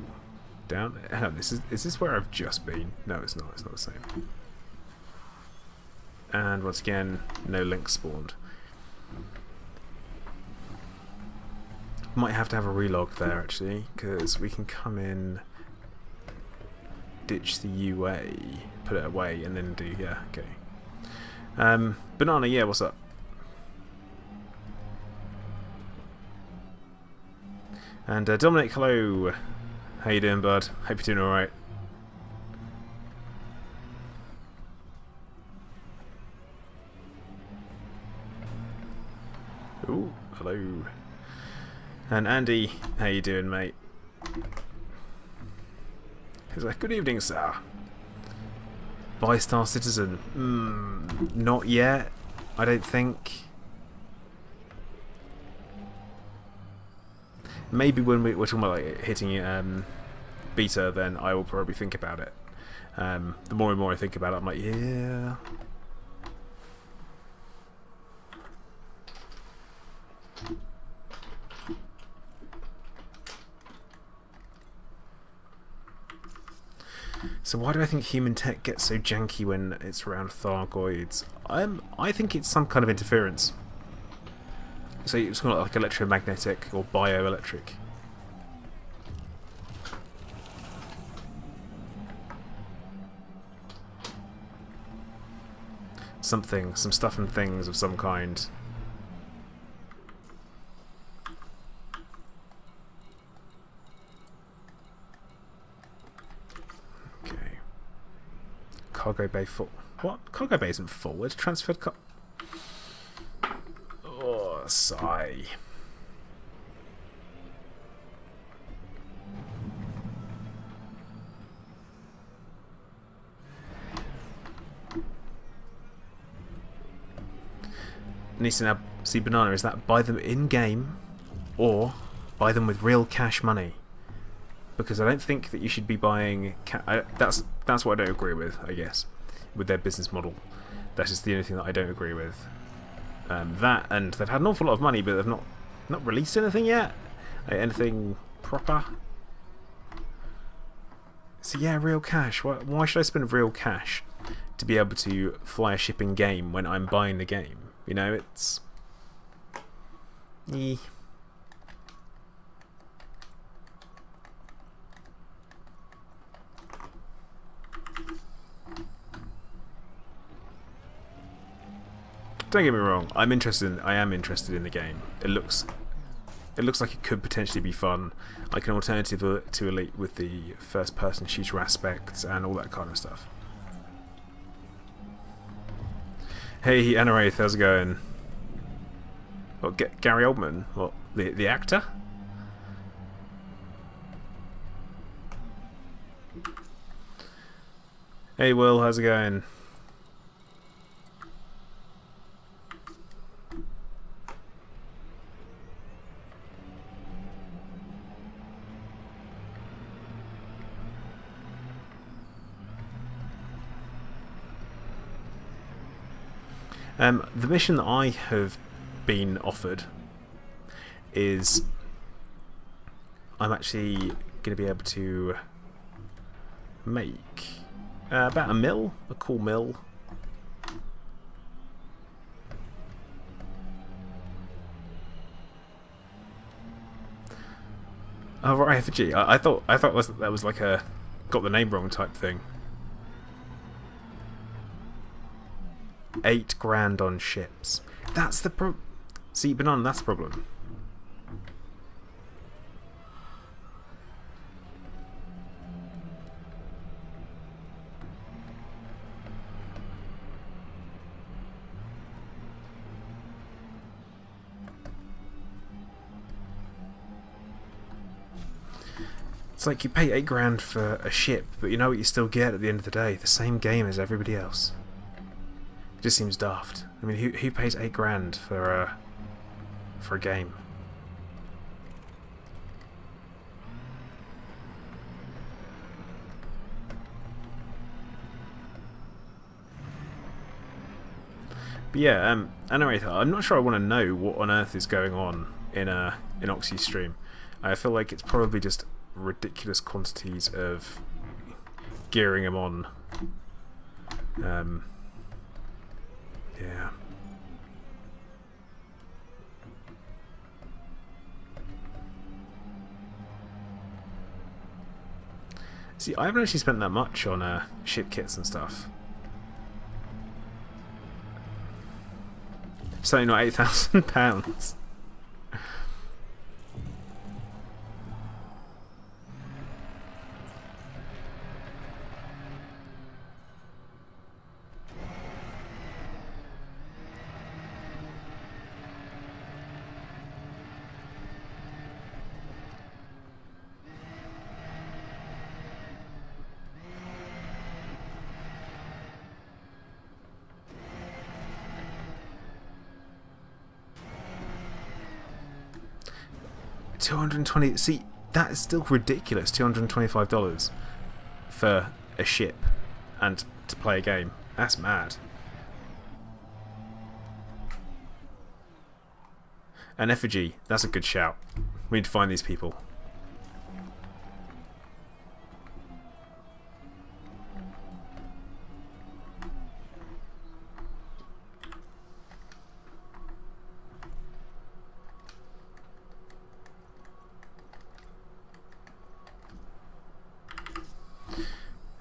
A: down. Oh, is this where I've just been? No, it's not. It's not the same. And once again, no links spawned. Might have to have a relog there actually, because we can come in, ditch the UA, put it away, and then do okay. Banana, yeah, what's up? And Dominic, hello. How you doing, bud? Hope you're doing alright. Ooh, hello. And Andy, how you doing, mate? He's like, good evening, sir. Bi-star citizen. Not yet, I don't think. Maybe when we're talking about like hitting beta, then I will probably think about it. The more and more I think about it, I'm like, yeah. So why do I think human tech gets so janky when it's around Thargoids? I think it's some kind of interference. So it's kind of like electromagnetic or bioelectric. Some stuff and things of some kind. Okay. Cargo bay full. What? Cargo bay isn't full. It's transferred Oh, sigh. Needs to now see Banana. Is that buy them in game, or buy them with real cash money? Because I don't think that you should be buying. That's what I don't agree with. I guess with their business model, that is the only thing that I don't agree with. That, and they've had an awful lot of money, but they've not released anything yet. Anything proper. So yeah, real cash. Why should I spend real cash to be able to fly a ship in game when I'm buying the game? You know, it's... Don't get me wrong, I am interested in the game. It looks like it could potentially be fun, like an alternative to Elite with the first person shooter aspects and all that kind of stuff. Hey, Anaraith, how's it going? What, Gary Oldman? What, the actor? Hey, Will, how's it going? The mission that I have been offered is I'm actually going to be able to make about a cool mill. Oh right, effigy. I thought that was like a got the name wrong type thing. 8 grand on ships. That's the pro. See, Banana, that's the problem. It's like you pay 8 grand for a ship, but you know what you still get at the end of the day? The same game as everybody else. It just seems daft. I mean, who pays 8 grand for a game? But yeah, anyway, I'm not sure I want to know what on earth is going on in Oxy's stream. I feel like it's probably just ridiculous quantities of gearing him on. Yeah. See, I haven't actually spent that much on ship kits and stuff. Certainly not £8,000. $220. See, that is still ridiculous. $225 for a ship and to play a game. That's mad. An effigy. That's a good shout. We need to find these people.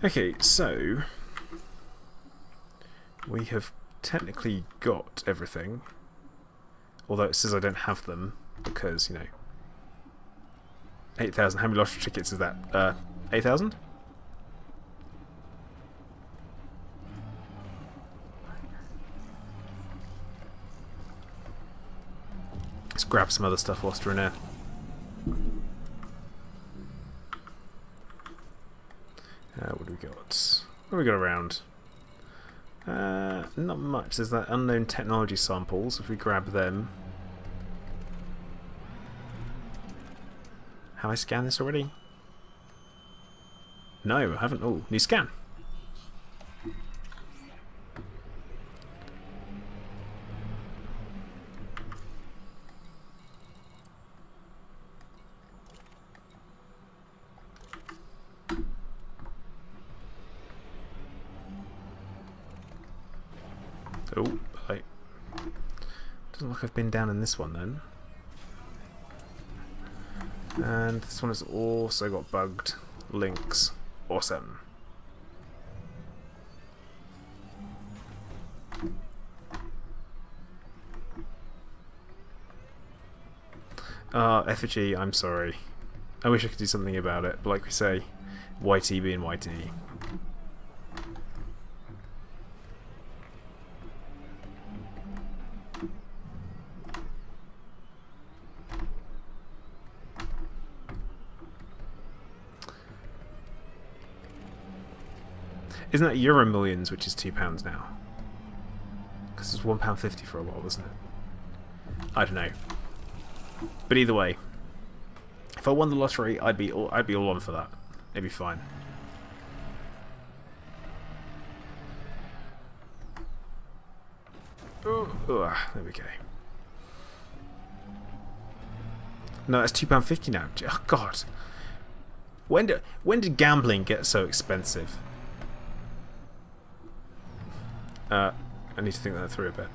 A: Okay, so we have technically got everything, although it says I don't have them because, you know, 8,000. How many lottery tickets is that? 8,000? Let's grab some other stuff whilst we're in there. What do we got? What do we got around? Not much. There's that unknown technology samples. If we grab them. Have I scanned this already? No, I haven't. Oh, new scan. Oh, doesn't look like I've been down in this one then. And this one has also got bugged links. Awesome. Effigy, I'm sorry. I wish I could do something about it, but like we say, YT being YT. Isn't that Euro Millions, which is £2 now? Because it was £1.50 for a while, wasn't it? I don't know. But either way, if I won the lottery, I'd be all on for that. It'd be fine. Ooh, there we go. No, that's £2.50 now. Oh God. When did gambling get so expensive? I need to think that through a bit.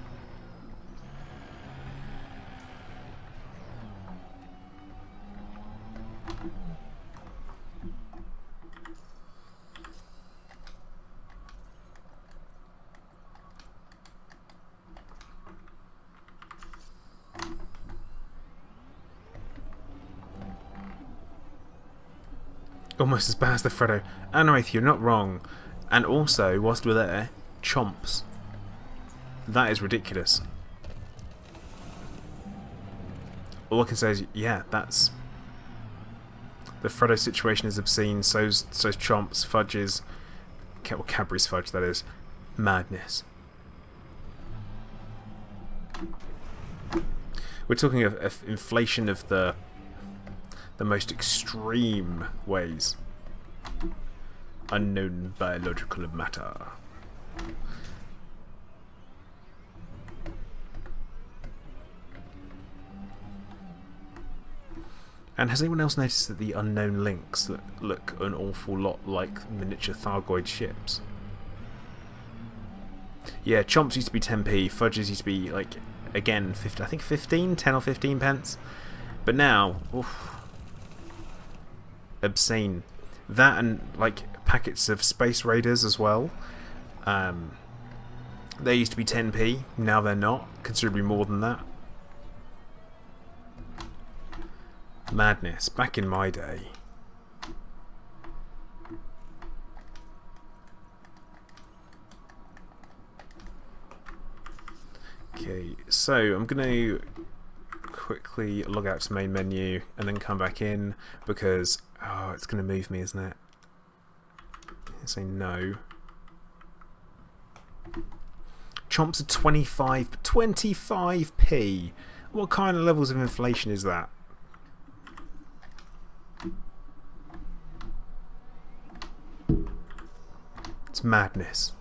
A: Almost as bad as the Freddo. Anorath, you're not wrong. And also, whilst we're there, chomps. That is ridiculous. All I can say is, yeah, that's... The Freddo situation is obscene, so's chomps, fudges... Well, Cadbury's fudge, that is. Madness. We're talking of inflation of the most extreme ways. Unknown biological matter. And has anyone else noticed that the unknown links look an awful lot like miniature Thargoid ships? Yeah, chomps used to be 10p, fudges used to be, like, again, 50, I think 15, 10 or 15 pence. But now, oof, obscene. That and like packets of Space Raiders as well. They used to be 10p, now they're not. Considerably more than that. Madness. Back in my day. Okay, so I'm going to quickly log out to main menu and then come back in because it's going to move me, isn't it? Say no. Chomps are 25p. What kind of levels of inflation is that? It's madness.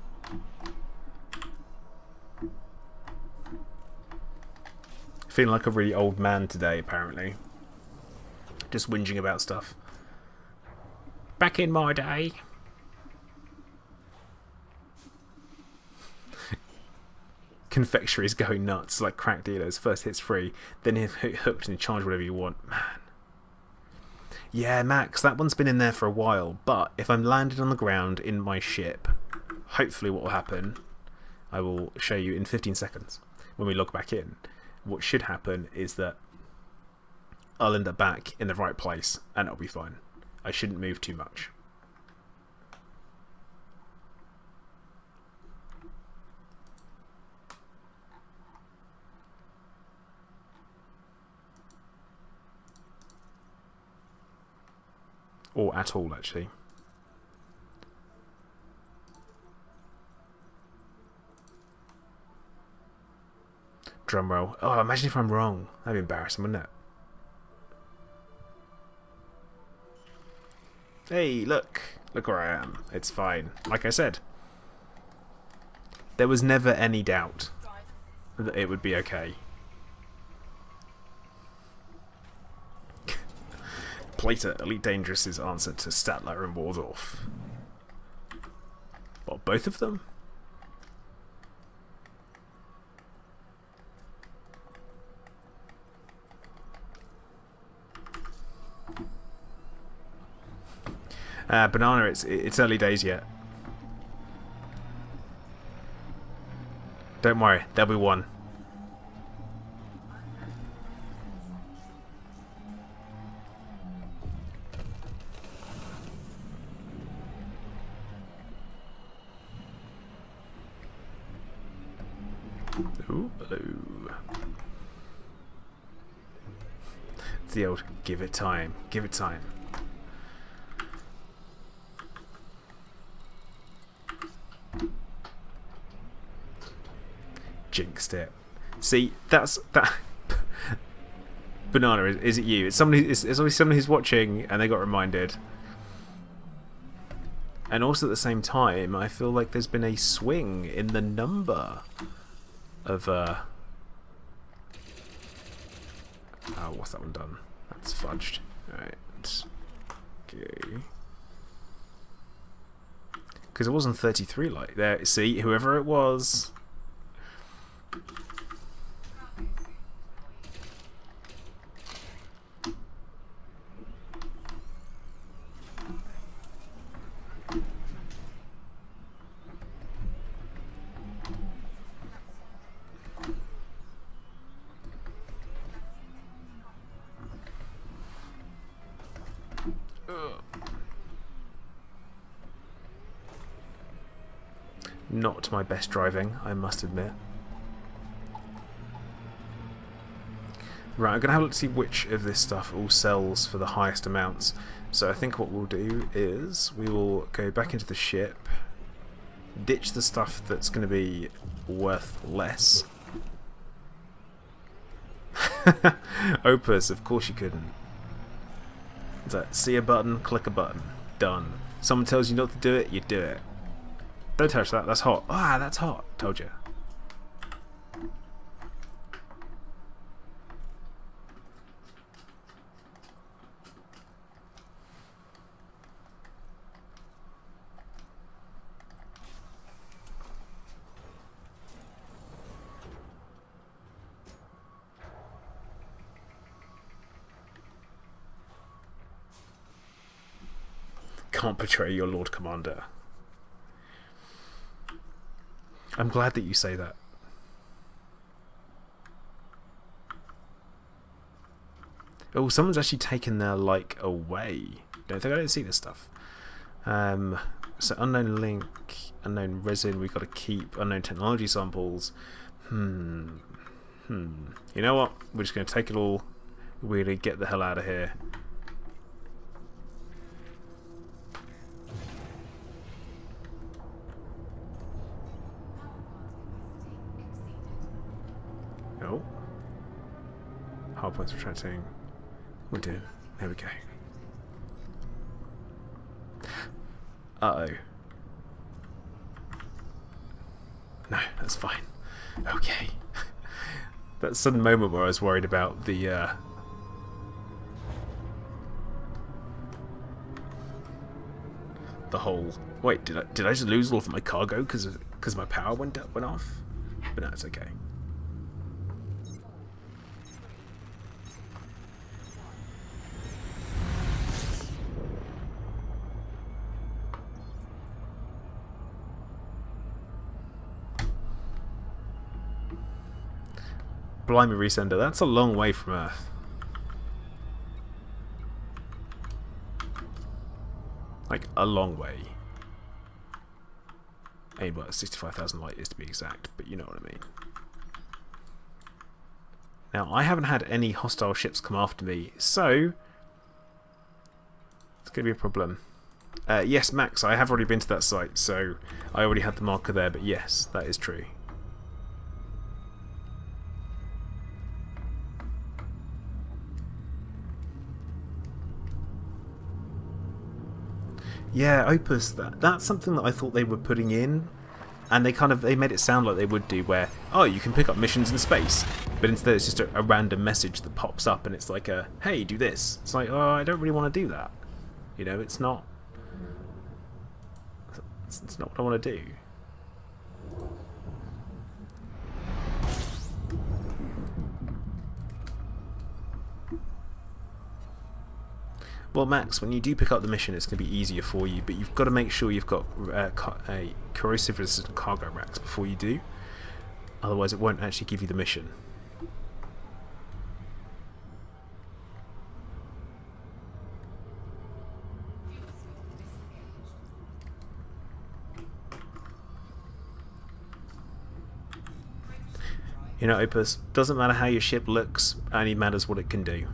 A: Feeling like a really old man today, apparently. Just whinging about stuff. Back in my day. Confectionery is going nuts, like crack dealers. First hit's free, then you're hooked and charge whatever you want. Man. Yeah, Max, that one's been in there for a while, but if I'm landed on the ground in my ship, hopefully what will happen, I will show you in 15 seconds when we log back in. What should happen is that I'll end up back in the right place and it'll be fine. I shouldn't move too much. Or at all, actually. Drum roll. Oh, imagine if I'm wrong. That'd be embarrassing, wouldn't it? Hey, look. Look where I am. It's fine. Like I said, there was never any doubt that it would be okay. Plater, Elite Dangerous's answer to Statler and Wardorf. What, both of them? Banana, it's early days yet. Don't worry, there'll be one. Ooh, hello. It's the old give it time, give it time. jinxed it. See, that's that. Banana, is it you? It's somebody. It's always somebody who's watching, and they got reminded. And also at the same time, I feel like there's been a swing in the number of. Oh, what's that one done? That's fudged. Right. Okay. Because it wasn't 33 like there. See, whoever it was. Not my best driving, I must admit. Right, I'm going to have a look to see which of this stuff all sells for the highest amounts. So I think what we'll do is we will go back into the ship, ditch the stuff that's going to be worth less. Opus, of course you couldn't. Is that see a button, click a button, done. Someone tells you not to do it, you do it. Don't touch that, that's hot. Ah, that's hot. Told you. Can't betray your Lord Commander. I'm glad that you say that. Oh, someone's actually taken their like away. I don't see this stuff. So unknown link, unknown resin. We've got to keep unknown technology samples. You know what? We're just going to take it all. We're going to get the hell out of here. Oh. Hard points retracting. We do. There we go. Uh-oh. No, that's fine. Okay. That sudden moment where I was worried about the whole. Wait, did I just lose all of my cargo because my power went off? But no, it's okay. Blimey, resender, that's a long way from Earth. Like, a long way. Well, 65,000 light years to be exact, but you know what I mean. Now, I haven't had any hostile ships come after me, so it's going to be a problem. Yes, Max, I have already been to that site, so I already had the marker there, but yes, that is true. Yeah, Opus, that's something that I thought they were putting in, and they made it sound like they would do, where, oh, you can pick up missions in space, but instead it's just a random message that pops up, and it's like hey, do this. It's like, oh, I don't really want to do that. You know, it's not what I want to do. Well, Max, when you do pick up the mission, it's going to be easier for you, but you've got to make sure you've got a corrosive-resistant cargo racks before you do. Otherwise, it won't actually give you the mission. You know, Opus, doesn't matter how your ship looks, only matters what it can do.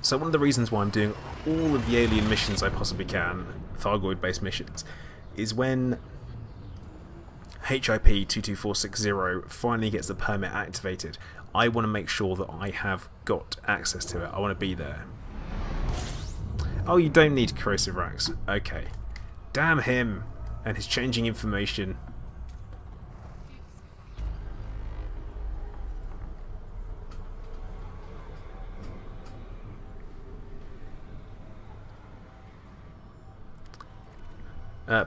A: So one of the reasons why I'm doing all of the alien missions I possibly can, Thargoid-based missions, is when HIP 22460 finally gets the permit activated, I want to make sure that I have got access to it. I want to be there. Oh, you don't need corrosive racks. Okay. Damn him and his changing information.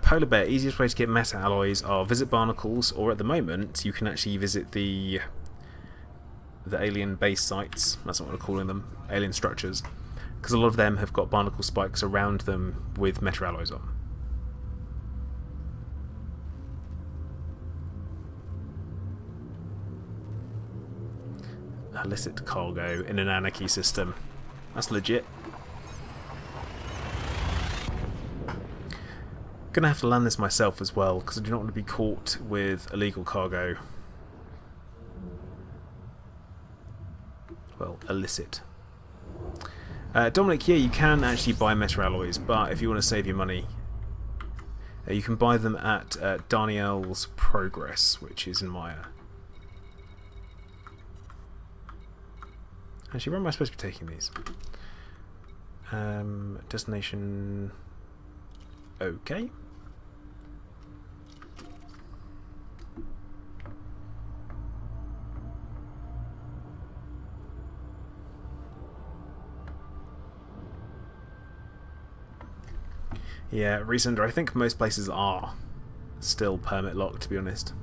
A: Polar Bear, easiest way to get meta alloys are visit barnacles, or at the moment you can actually visit the alien base sites. That's not what we're calling them, alien structures, because a lot of them have got barnacle spikes around them with meta alloys on. Illicit cargo in an anarchy system. That's legit. Gonna have to land this myself as well, because I do not want to be caught with illegal cargo. Well, illicit. Dominic, yeah, you can actually buy meta alloys, but if you want to save your money, you can buy them at Daniel's Progress, which is in Maya. Actually, where am I supposed to be taking these? Destination... Okay. Yeah, Resender, I think most places are still permit locked, to be honest.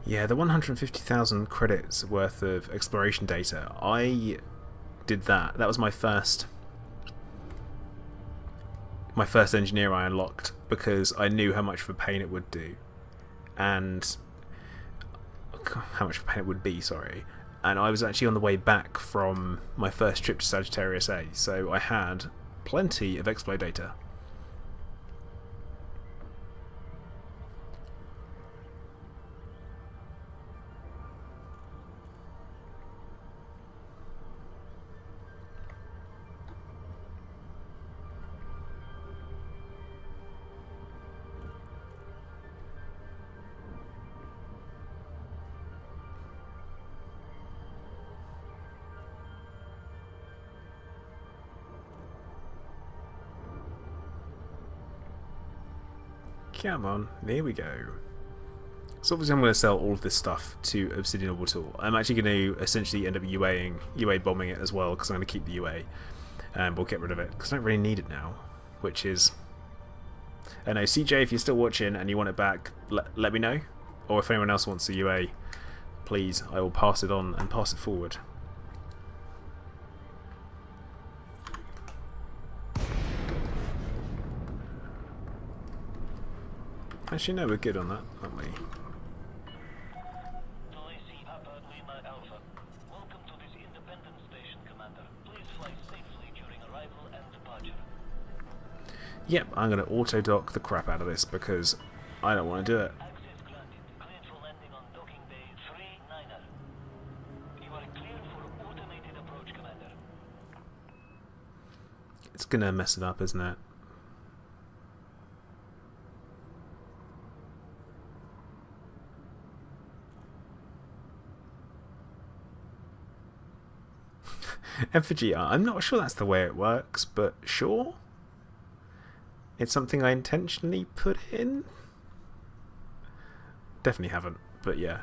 A: Yeah, the 150,000 credits worth of exploration data, I did that. That was my first engineer I unlocked, because I knew how much of a pain it would do. And how much of a pain it would be, sorry. And I was actually on the way back from my first trip to Sagittarius A, so I had plenty of explo data. Come on, there we go. So obviously I'm going to sell all of this stuff to Obsidian Orbital. I'm actually going to essentially end up UA bombing it as well, because I'm going to keep the UA, and we'll get rid of it, because I don't really need it now, which is... I know, CJ, if you're still watching and you want it back, let me know. Or if anyone else wants a UA, please, I will pass it on and pass it forward. Actually, no, we're good on that, aren't we?
B: Welcome to this independent station, Commander. Please fly safely during arrival and departure.
A: Yep, I'm going to auto-dock the crap out of this, because I don't want to do it.
B: Access granted. Cleared for landing on docking bay 39er. You are cleared for automated approach, Commander.
A: It's going to mess it up, isn't it? Effigy, I'm not sure that's the way it works, but sure. It's something I intentionally put in. Definitely haven't, but yeah.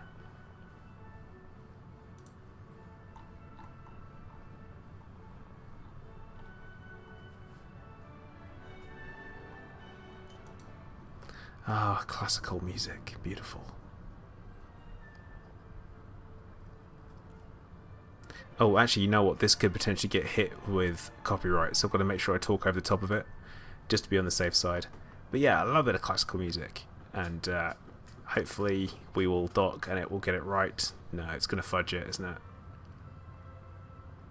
A: Ah, classical music, beautiful. Oh, actually, you know what? This could potentially get hit with copyright, so I've got to make sure I talk over the top of it, just to be on the safe side. But yeah, I love a bit of classical music, and hopefully we will dock and it will get it right. No, it's going to fudge it, isn't it?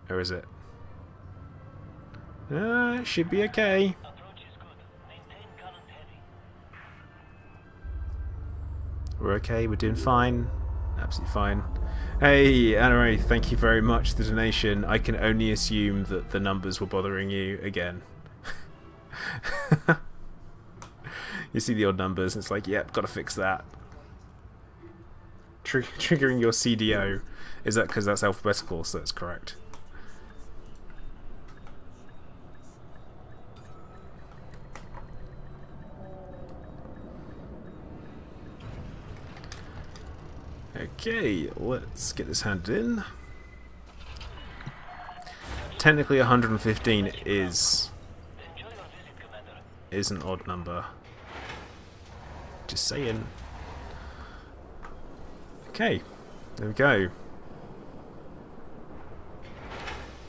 A: Or is it? It should be okay.
B: Approach is good. Maintain current heavy.
A: We're okay, we're doing fine. Absolutely fine. Hey, Anna, thank you very much for the donation. I can only assume that the numbers were bothering you again. You see the odd numbers, and it's like, yep, gotta fix that. Triggering your CDO. Is that because that's alphabetical, so that's correct? Okay, let's get this handed in. Technically 115 is an odd number. Just saying. Okay, there we go.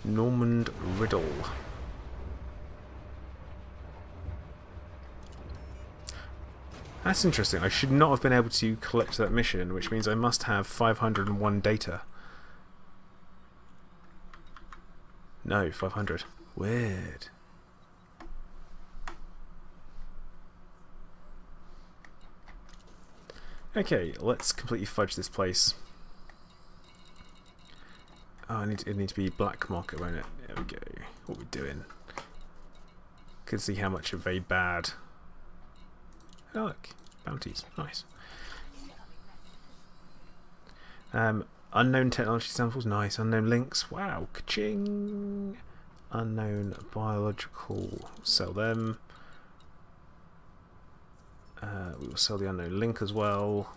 A: Normand Riddle. That's interesting. I should not have been able to collect that mission, which means I must have 501 data. No, 500. Weird. Okay, let's completely fudge this place. Oh, it needs to be black market, won't it? There we go. What are we doing? Can see how much of a bad... Oh, look. Bounties. Nice. Unknown technology samples. Nice. Unknown links. Wow. Ka-ching. Unknown biological. Sell them. We will sell the unknown link as well.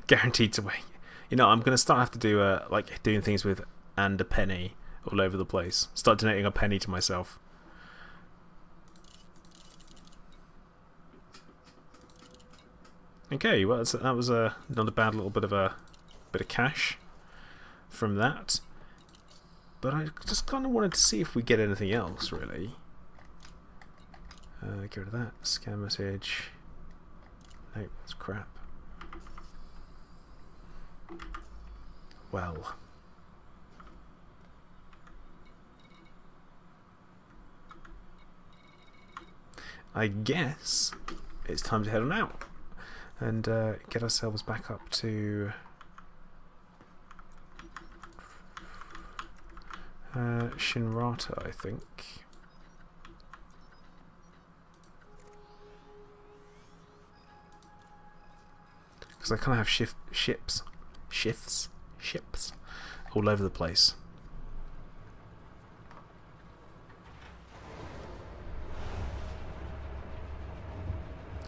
A: Guaranteed to wait. You know, I'm going to start have to do like doing things with and a penny all over the place. Start donating a penny to myself. Okay, well that was not a bad little bit of cash from that. But I just kind of wanted to see if we get anything else, really. Get rid of that. Scan message. Nope, that's crap. Well. I guess it's time to head on out and get ourselves back up to Shinrata, I think. Because I kind of have shifts all over the place.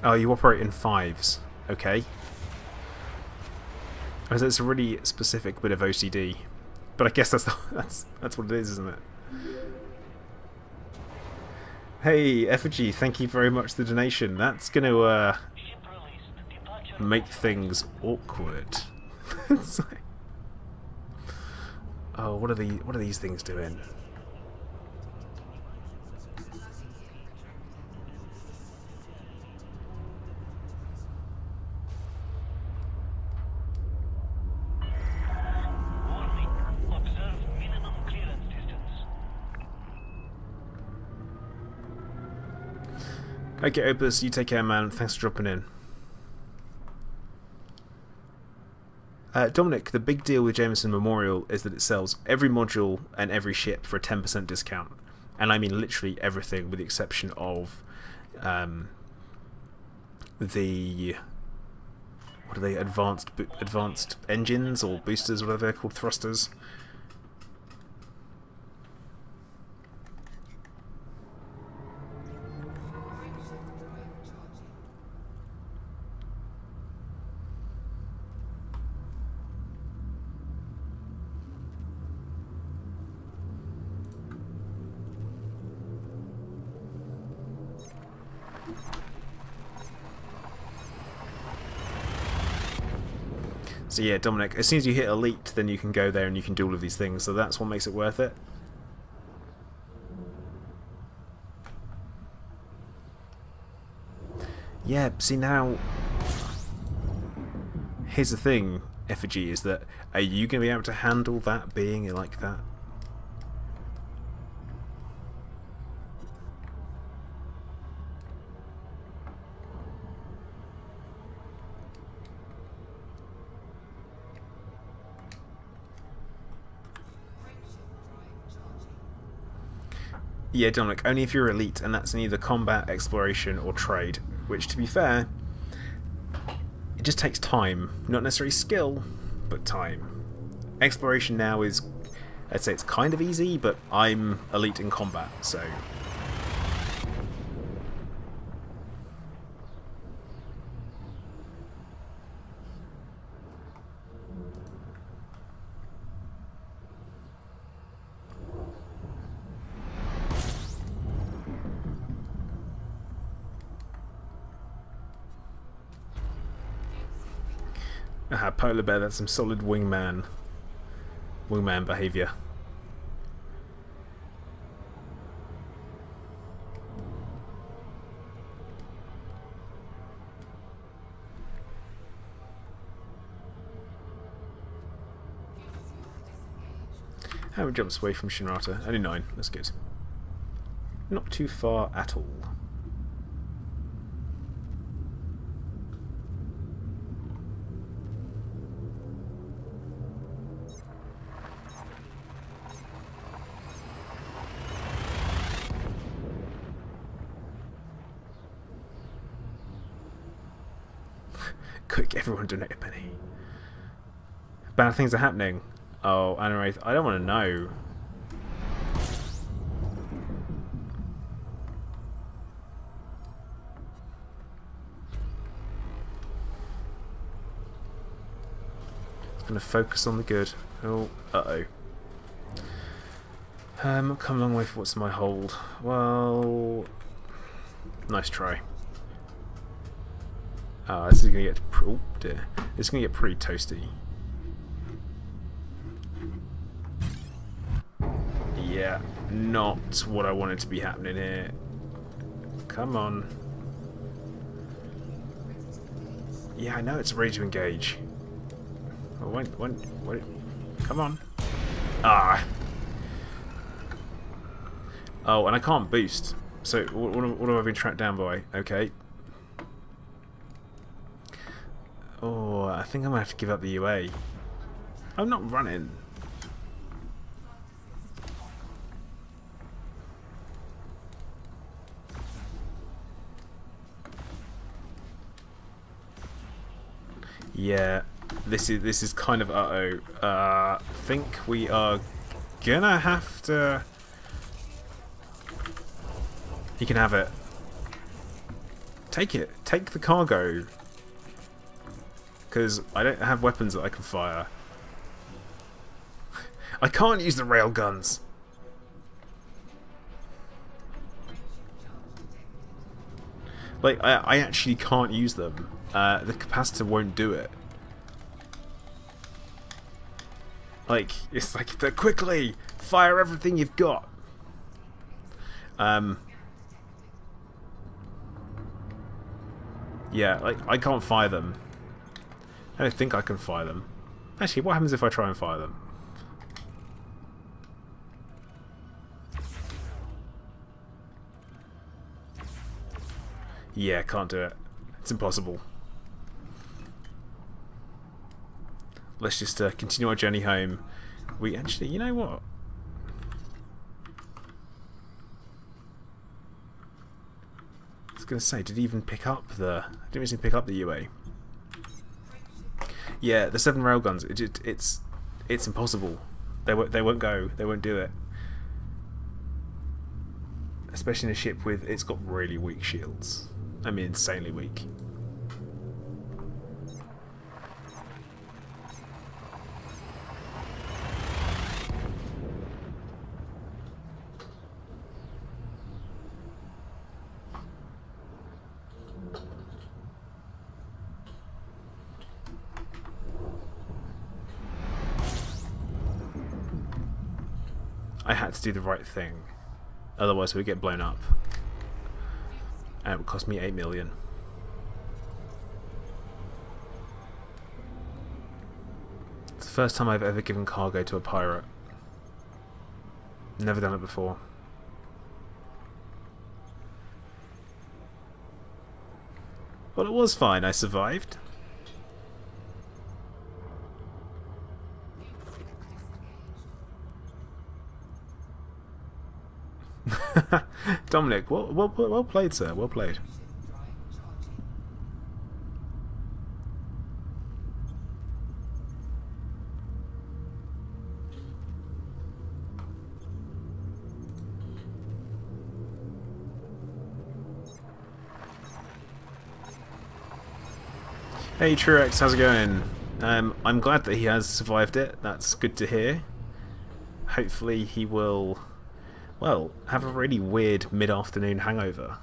A: Oh, you operate in fives. Okay. It's a really specific bit of OCD, but I guess that's what it is, isn't it? Hey, Effigy, thank you very much for the donation. That's going to make things awkward. It's like, oh, what are these things doing?
B: Warning. Observe minimum clearance distance.
A: Okay, Opus, you take care, man. Thanks for dropping in. Dominic, the big deal with Jameson Memorial is that it sells every module and every ship for a 10% discount. And I mean literally everything with the exception of the... what are they? Advanced engines or boosters, whatever they're called, thrusters. So yeah, Dominic, as soon as you hit elite, then you can go there and you can do all of these things. So that's what makes it worth it. Yeah, see now, here's the thing, Effigy, is that are you going to be able to handle that being like that? Yeah, Dominic, only if you're elite, and that's in either combat, exploration, or trade. Which, to be fair, it just takes time. Not necessarily skill, but time. Exploration now is, I'd say it's kind of easy, but I'm elite in combat, so... Aha, polar bear, that's some solid wingman behaviour. How many jumps away from Shinrata? Only 9, that's good. Not too far at all. Quick, everyone donate a penny. Bad things are happening. Oh, Anna, I don't want to know. It's going to focus on the good. Oh, uh-oh. Come a long way for what's my hold. Well, nice try. Oh, this is going to get... Oh, dear. This is going to get pretty toasty. Yeah, not what I wanted to be happening here. Come on. Yeah, I know it's ready to engage. Oh, when, come on. Ah. Oh, and I can't boost. So, what have I been tracked down by? Okay. Oh, I think I'm going to have to give up the UA. I'm not running. Yeah, this is kind of uh-oh. I think we are gonna have to... You can have it. Take it. Take the cargo. Because I don't have weapons that I can fire. I can't use the railguns. Like, I actually can't use them. The capacitor won't do it. Like, it's like, quickly! Fire everything you've got! Yeah, like, I can't fire them. I don't think I can fire them. Actually, what happens if I try and fire them? Yeah, can't do it. It's impossible. Let's just continue our journey home. We actually, you know what? I was going to say, did he even pick up the... I didn't even pick up the UA. Yeah, the 7 railguns, it's impossible. They won't go. They won't do it. Especially in a ship with... It's got really weak shields. I mean, insanely weak. I had to do the right thing. Otherwise we'd get blown up. And it would cost me 8 million. It's the first time I've ever given cargo to a pirate. Never done it before. Well, it was fine. I survived. Dominic, well played, sir. Well played. Hey Truex, how's it going? I'm glad that he has survived it. That's good to hear. Hopefully he will, well, have a really weird mid-afternoon hangover.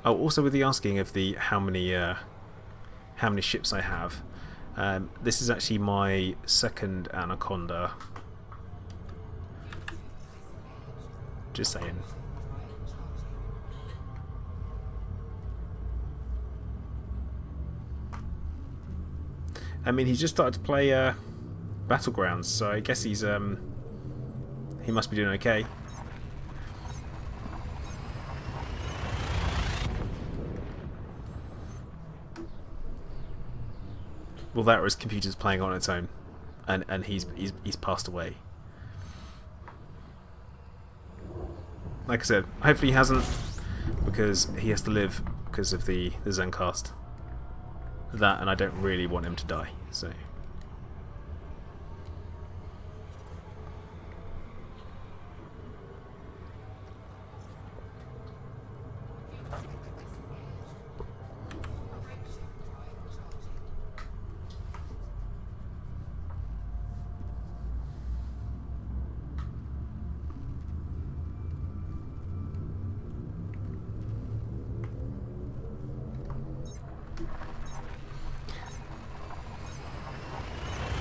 A: Oh, also with the asking of the how many ships I have. This is actually my second Anaconda. Just saying. I mean, he's just started to play Battlegrounds, so I guess he's he must be doing okay. Well, that or his computer's playing on its own, and he's passed away. Like I said, hopefully he hasn't, because he has to live because of the Zencast. That, and I don't really want him to die, so.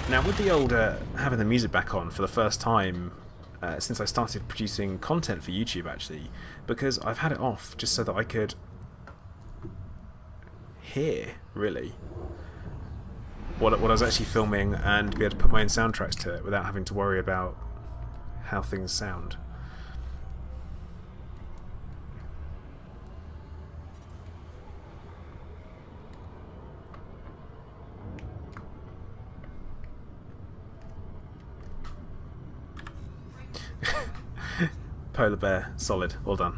A: Now, with the old having the music back on for the first time since I started producing content for YouTube, actually, because I've had it off just so that I could hear, really, what I was actually filming and be able to put my own soundtracks to it without having to worry about how things sound. Polar bear, solid, well done.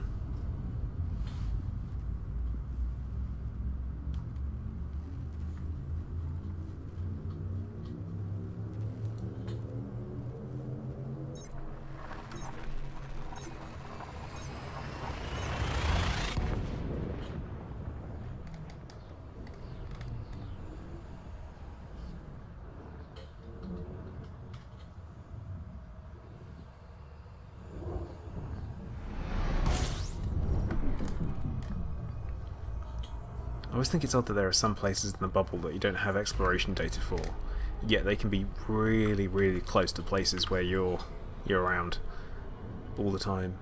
A: I always think it's odd that there are some places in the bubble that you don't have exploration data for, yet they can be really, really close to places where you're around all the time.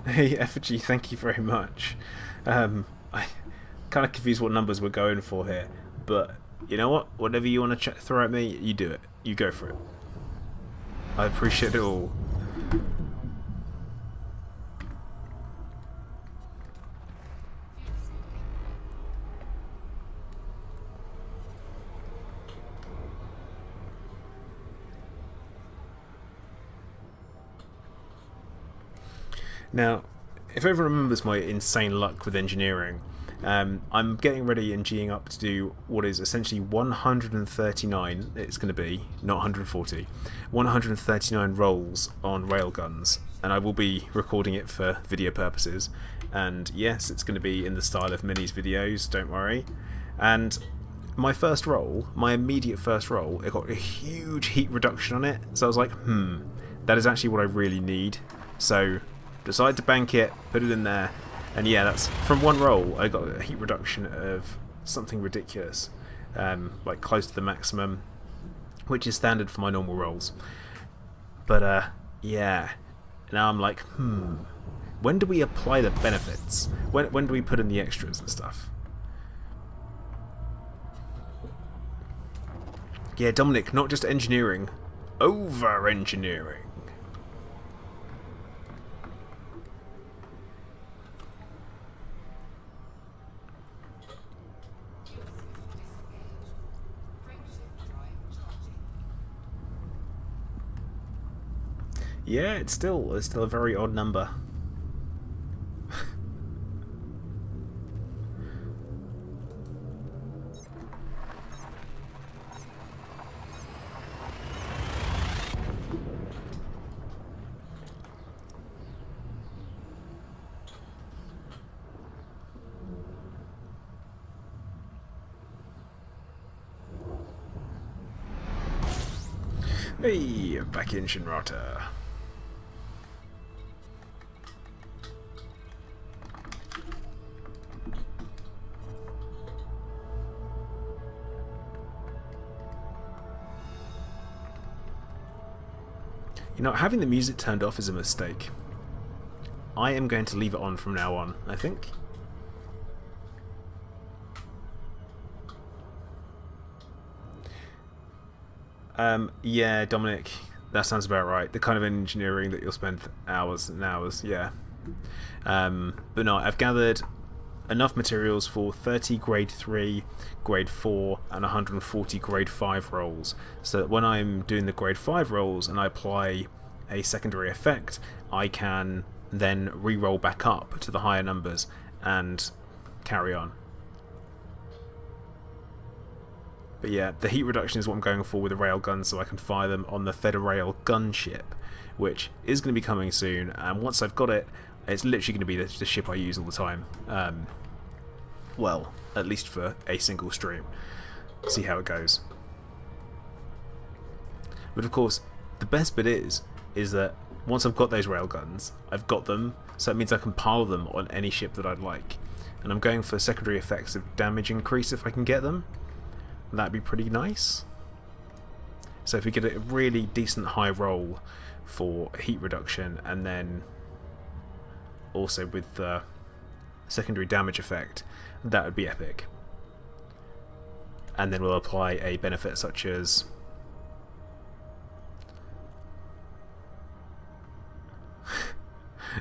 A: Hey, Effigy, thank you very much. I kind of confused what numbers we're going for here, but you know what? Whatever you want to throw at me, you do it. You go for it. I appreciate it all. Now, if everyone remembers my insane luck with engineering, I'm getting ready and geeing up to do what is essentially 139, it's going to be, not 140, 139 rolls on railguns, and I will be recording it for video purposes. And yes, it's going to be in the style of Minnie's videos, don't worry. And my first roll, my immediate first roll, it got a huge heat reduction on it, so I was like, that is actually what I really need. So decided to bank it, put it in there, and yeah, that's from one roll I got a heat reduction of something ridiculous, like close to the maximum, which is standard for my normal rolls. But yeah, now I'm like, when do we apply the benefits? When do we put in the extras and stuff? Yeah, Dominic, not just engineering, over-engineering. Yeah, it's still a very odd number. Hey, back in Shinrata. You know, having the music turned off is a mistake. I am going to leave it on from now on, I think. Yeah, Dominic, that sounds about right. The kind of engineering that you'll spend hours and hours, yeah. But no, I've gathered enough materials for 30 grade 3, grade 4 and 140 grade 5 rolls, so that when I'm doing the grade 5 rolls and I apply a secondary effect, I can then re-roll back up to the higher numbers and carry on. But yeah, the heat reduction is what I'm going for with the railguns, so I can fire them on the Federail gunship, which is going to be coming soon, and once I've got it, it's literally going to be the ship I use all the time. Well, at least for a single stream. See how it goes. But of course, the best bit is that once I've got those railguns, I've got them, so it means I can pile them on any ship that I'd like. And I'm going for secondary effects of damage increase if I can get them. That'd be pretty nice. So if we get a really decent high roll for heat reduction, and then also with the secondary damage effect, that would be epic. And then we'll apply a benefit such as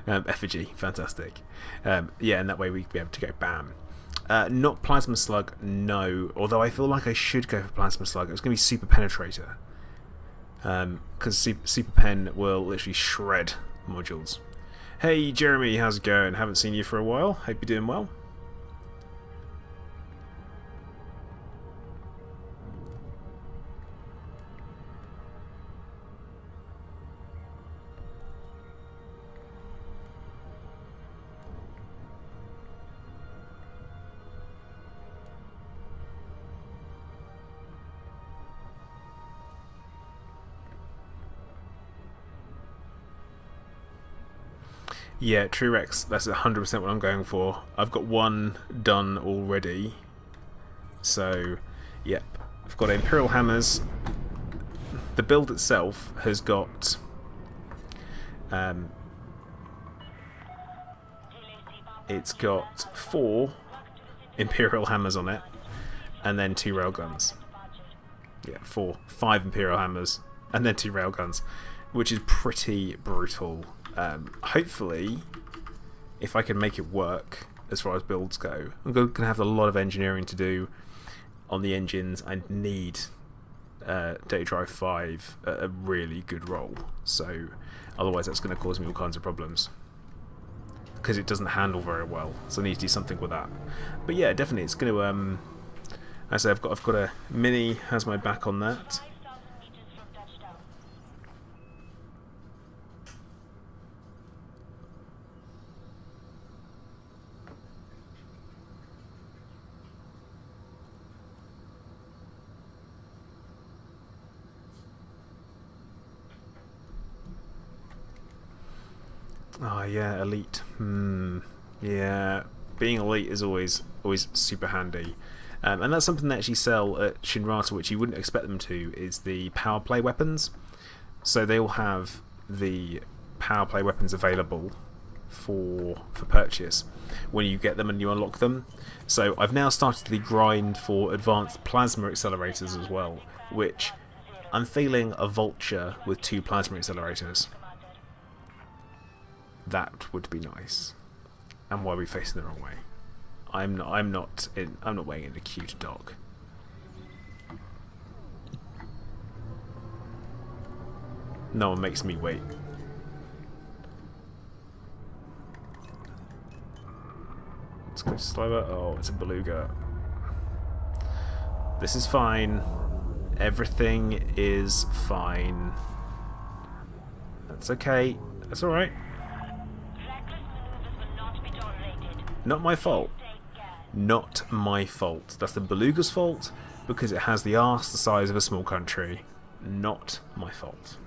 A: effigy, fantastic. Yeah, and that way we'd be able to go bam. Not Plasma Slug, no. Although I feel like I should go for Plasma Slug. It's going to be Super Penetrator. Because Super Pen will literally shred modules. Hey Jeremy, how's it going? Haven't seen you for a while. Hope you're doing well. Yeah, True Rex, that's 100% what I'm going for. I've got one done already. So, yep. I've got Imperial Hammers. The build itself has got... it's got 4 Imperial Hammers on it, and then 2 Railguns. Yeah, 5 Imperial Hammers, and then 2 Railguns, which is pretty brutal. Hopefully, if I can make it work as far as builds go, I'm going to have a lot of engineering to do on the engines. I need Data Drive 5 a really good roll, so otherwise that's going to cause me all kinds of problems. because it doesn't handle very well. So I need to do something with that. But yeah, definitely, it's going to. As I say, I've got a Mini has my back on that.
B: 5,000 meters from touchdown.
A: Oh yeah, elite. Yeah, being elite is always super handy. And that's something they actually sell at Shinrata, which you wouldn't expect them to, is the power play weapons. So they will have the power play weapons available for purchase when you get them and you unlock them. So I've now started the grind for advanced plasma accelerators as well, which I'm feeling a vulture with 2 plasma accelerators. That would be nice. And why are we facing the wrong way? I'm not waiting in the queue to dock. No one makes me wait. Let's go slower. Oh, it's a beluga. This is fine. Everything is fine. That's okay. That's alright.
B: Reckless maneuvers will not be tolerated.
A: Not my fault.
B: Take care.
A: Not my fault. That's the beluga's fault because it has the arse the size of a small country. Not my fault.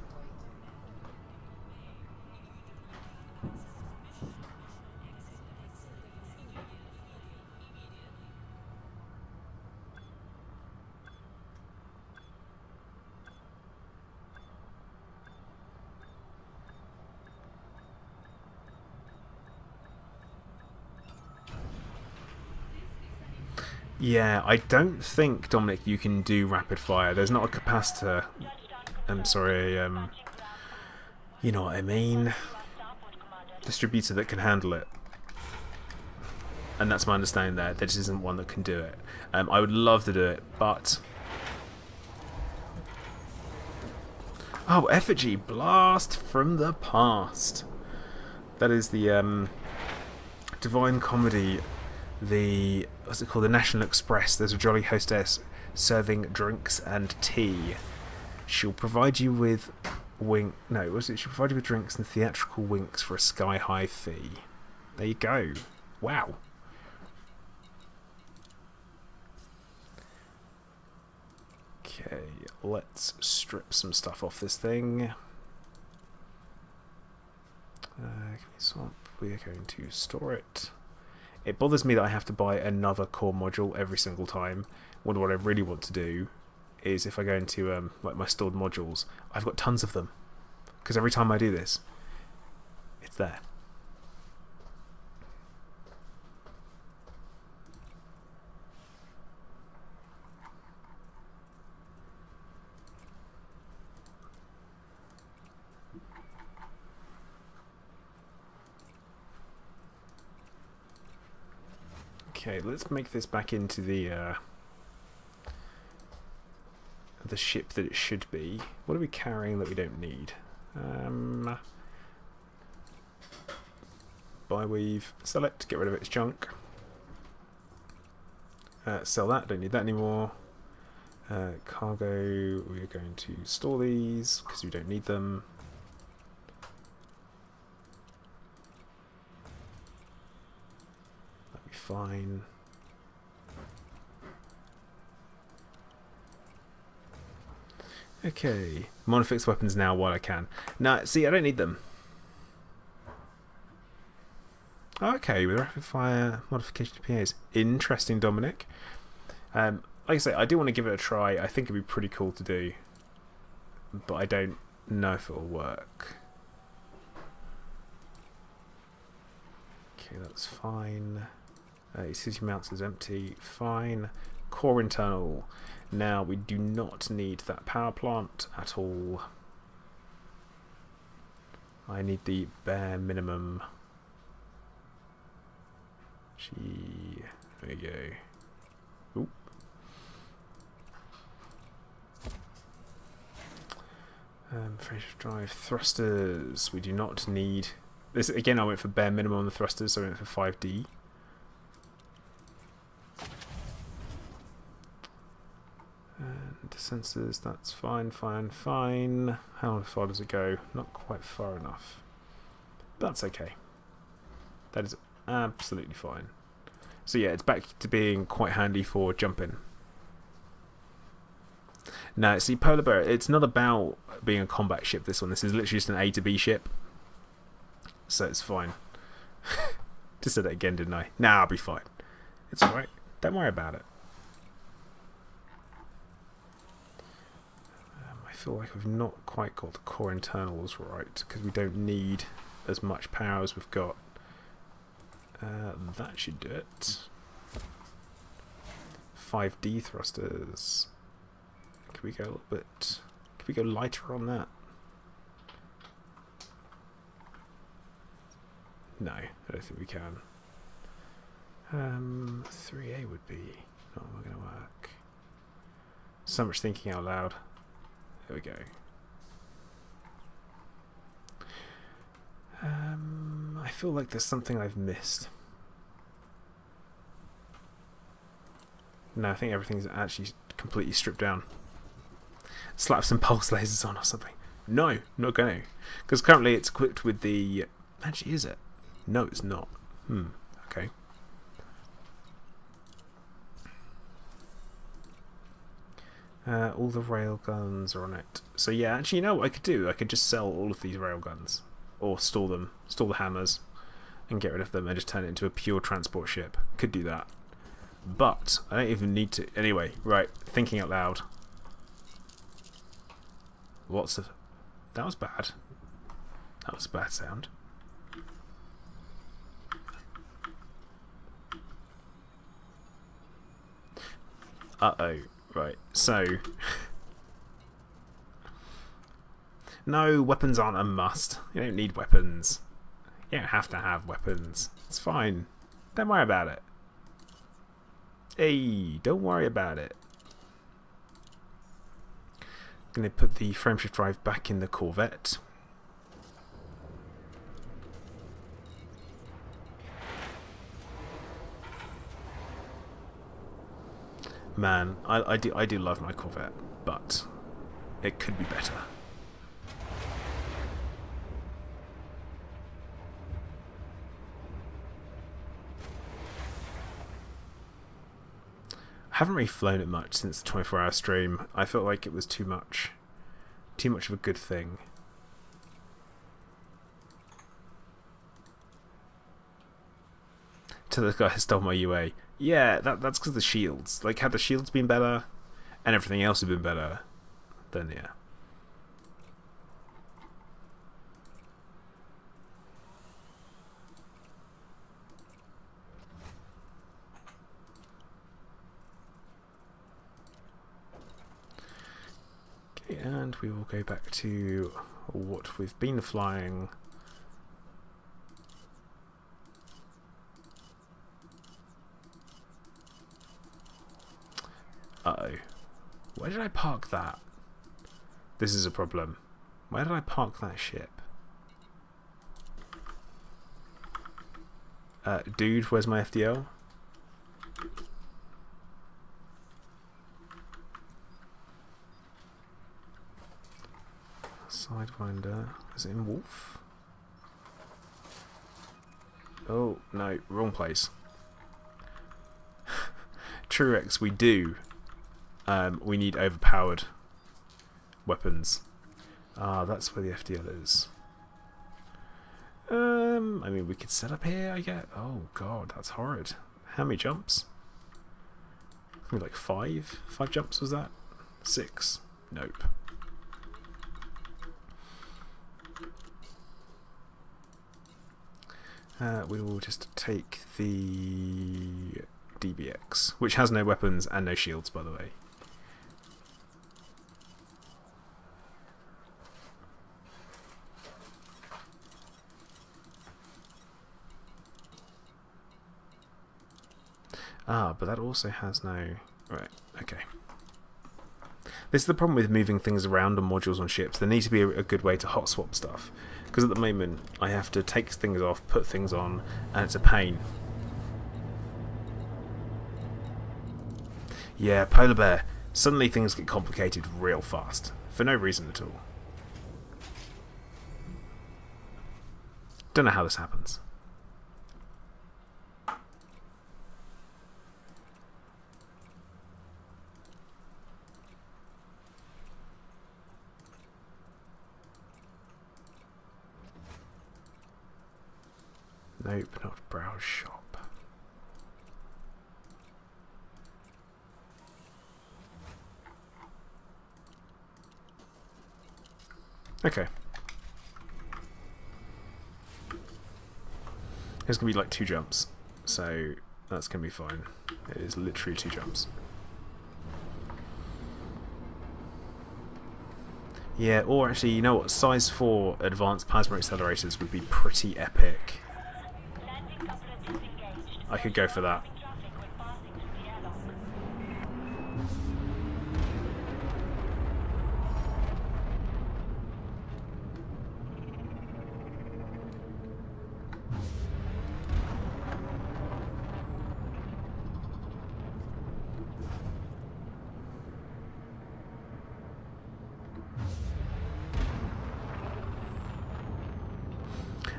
A: Yeah, I don't think, Dominic, you can do rapid fire. There's not a capacitor. I'm sorry, you know what I mean. Distributor that can handle it. And that's my understanding there. There just isn't one that can do it. I would love to do it, but... Oh, effigy! Blast from the past! That is the Divine Comedy, the... what's it called? The National Express. There's a jolly hostess serving drinks and tea. She'll provide you with no, was it? She'll provide you with drinks and theatrical winks for a sky-high fee. There you go. Wow. Okay, let's strip some stuff off this thing. Can we swap? We are going to store it. It bothers me that I have to buy another core module every single time, when what I really want to do is if I go into like my stored modules, I've got tons of them. Because every time I do this, it's there. Okay, let's make this back into the ship that it should be. What are we carrying that we don't need? Buy weave, sell it, get rid of its junk. Sell that, don't need that anymore. Cargo, we are going to store these because we don't need them. That'll be fine. Okay, modifix weapons now while I can. Now, see, I don't need them. Okay, with rapid fire modification to PAs. Interesting, Dominic. Like I say, I do want to give it a try. I think it'd be pretty cool to do, but I don't know if it'll work. Okay, that's fine. City mounts is empty. Fine. Core internal. Now, we do not need that power plant at all. I need the bare minimum. There you go. Oop. Freight drive thrusters. We do not need This again, I went for bare minimum on the thrusters, so I went for 5D. And sensors, that's fine, fine, fine. How far does it go? Not quite far enough. But that's okay. That is absolutely fine. So yeah, it's back to being quite handy for jumping. Now, see, Polar Bear, it's not about being a combat ship, this one. This is literally just an A to B ship. So it's fine. Just said it again, didn't I? Nah, I'll be fine. It's alright. Don't worry about it. I feel like we've not quite got the core internals right, because we don't need as much power as we've got. That should do it. 5D thrusters. Can we go a little bit... Can we go lighter on that? No, I don't think we can. 3A would be not going to work. So much thinking out loud. There we go. I feel like there's something I've missed. No, I think everything's actually completely stripped down. Slap some pulse lasers on or something. No, not going to. Because currently it's equipped with the... Actually, is it? No, it's not. Okay. All the rail guns are on it. So yeah, actually, you know what I could do? I could just sell all of these rail guns. Or store them. Store the hammers. And get rid of them and just turn it into a pure transport ship. Could do that. But I don't even need to... Anyway, right. Thinking out loud. What's the... That was bad. That was a bad sound. Uh-oh. Right. So... No, weapons aren't a must. You don't need weapons. You don't have to have weapons. It's fine. Don't worry about it. Hey, don't worry about it. I'm going to put the frameshift drive back in the Corvette. Man, I do love my Corvette, but it could be better. I haven't really flown it much since the 24-hour stream. I felt like it was too much of a good thing. To the guy who stole my UA. Yeah, that's because of the shields. Like, had the shields been better, and everything else had been better, then yeah. Okay, and we will go back to what we've been flying. Uh-oh. Where did I park that? This is a problem. Where did I park that ship? Dude, where's my FDL? Sidewinder. Is it in Wolf? Oh, no. Wrong place. Truex, we do. We need overpowered weapons. Ah, that's where the FDL is. I mean, we could set up here, I guess. Oh, God, that's horrid. How many jumps? I think like 5? 5 jumps, was that? 6? Nope. We will just take the DBX, which has no weapons and no shields, by the way. Ah, but that also has no... Right, okay. This is the problem with moving things around on modules on ships. There needs to be a good way to hot swap stuff. Because at the moment, I have to take things off, put things on, and it's a pain. Yeah, Polar Bear. Suddenly things get complicated real fast. For no reason at all. Don't know how this happens. Nope, not browse shop. Okay. There's going to be like 2 jumps, so that's going to be fine. It is literally 2 jumps. Yeah, or actually, you know what? Size 4 advanced plasma accelerators would be pretty epic. I could go for that.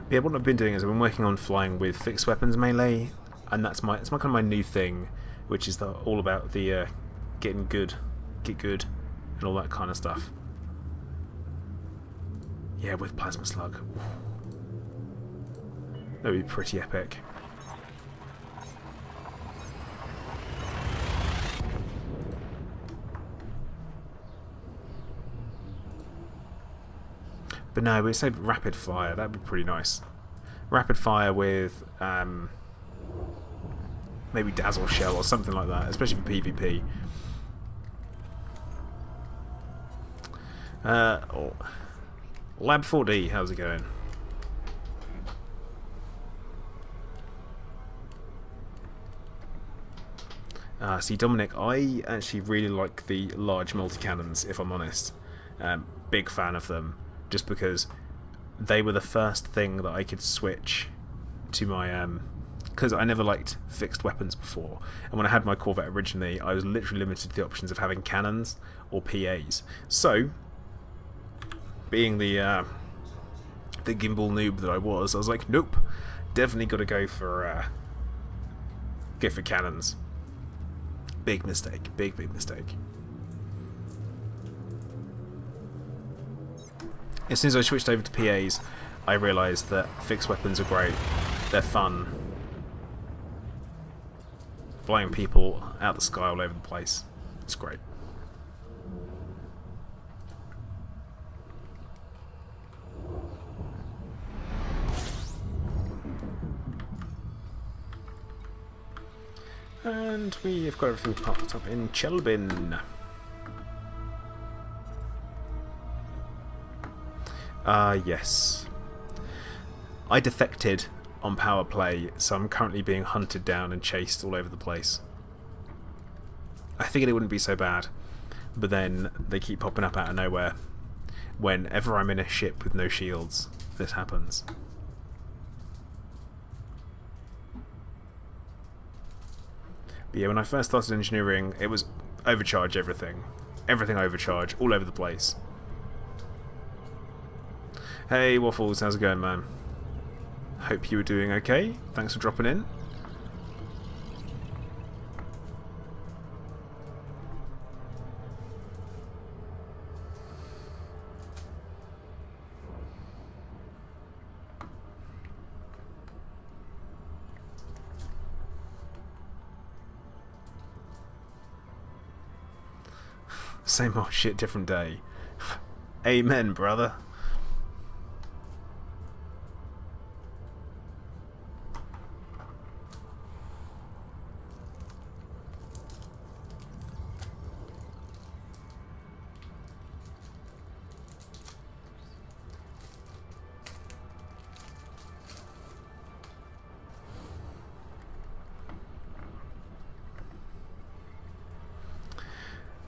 A: But yeah, what I've been doing is I've been working on flying with fixed weapons melee, and it's my kind of my new thing, which is all about the get good, and all that kind of stuff. Yeah, with plasma slug. That would be pretty epic. But no, we said rapid fire. That'd be pretty nice. Rapid fire with maybe dazzle shell or something like that, especially for PvP. Lab 4D, how's it going? See, Dominic, I actually really like the large multi-cannons, if I'm honest. Big fan of them. Just because they were the first thing that I could switch to my because I never liked fixed weapons before, and when I had my Corvette originally I was literally limited to the options of having cannons or PAs. So being the gimbal noob that I was like, nope, definitely got to go for cannons. Big mistake, big mistake. As soon as I switched over to PAs, I realised that fixed weapons are great. They're fun. Blowing people out the sky all over the place. It's great. And we have got everything parked up in Chelbin. Yes. I defected on power play, so I'm currently being hunted down and chased all over the place. I figured it wouldn't be so bad, but then they keep popping up out of nowhere. Whenever I'm in a ship with no shields, this happens. But yeah, when I first started engineering, it was overcharge everything. Everything overcharge, all over the place. Hey Waffles, how's it going, man? Hope you were doing okay. Thanks for dropping in. Same old shit, different day. Amen, brother.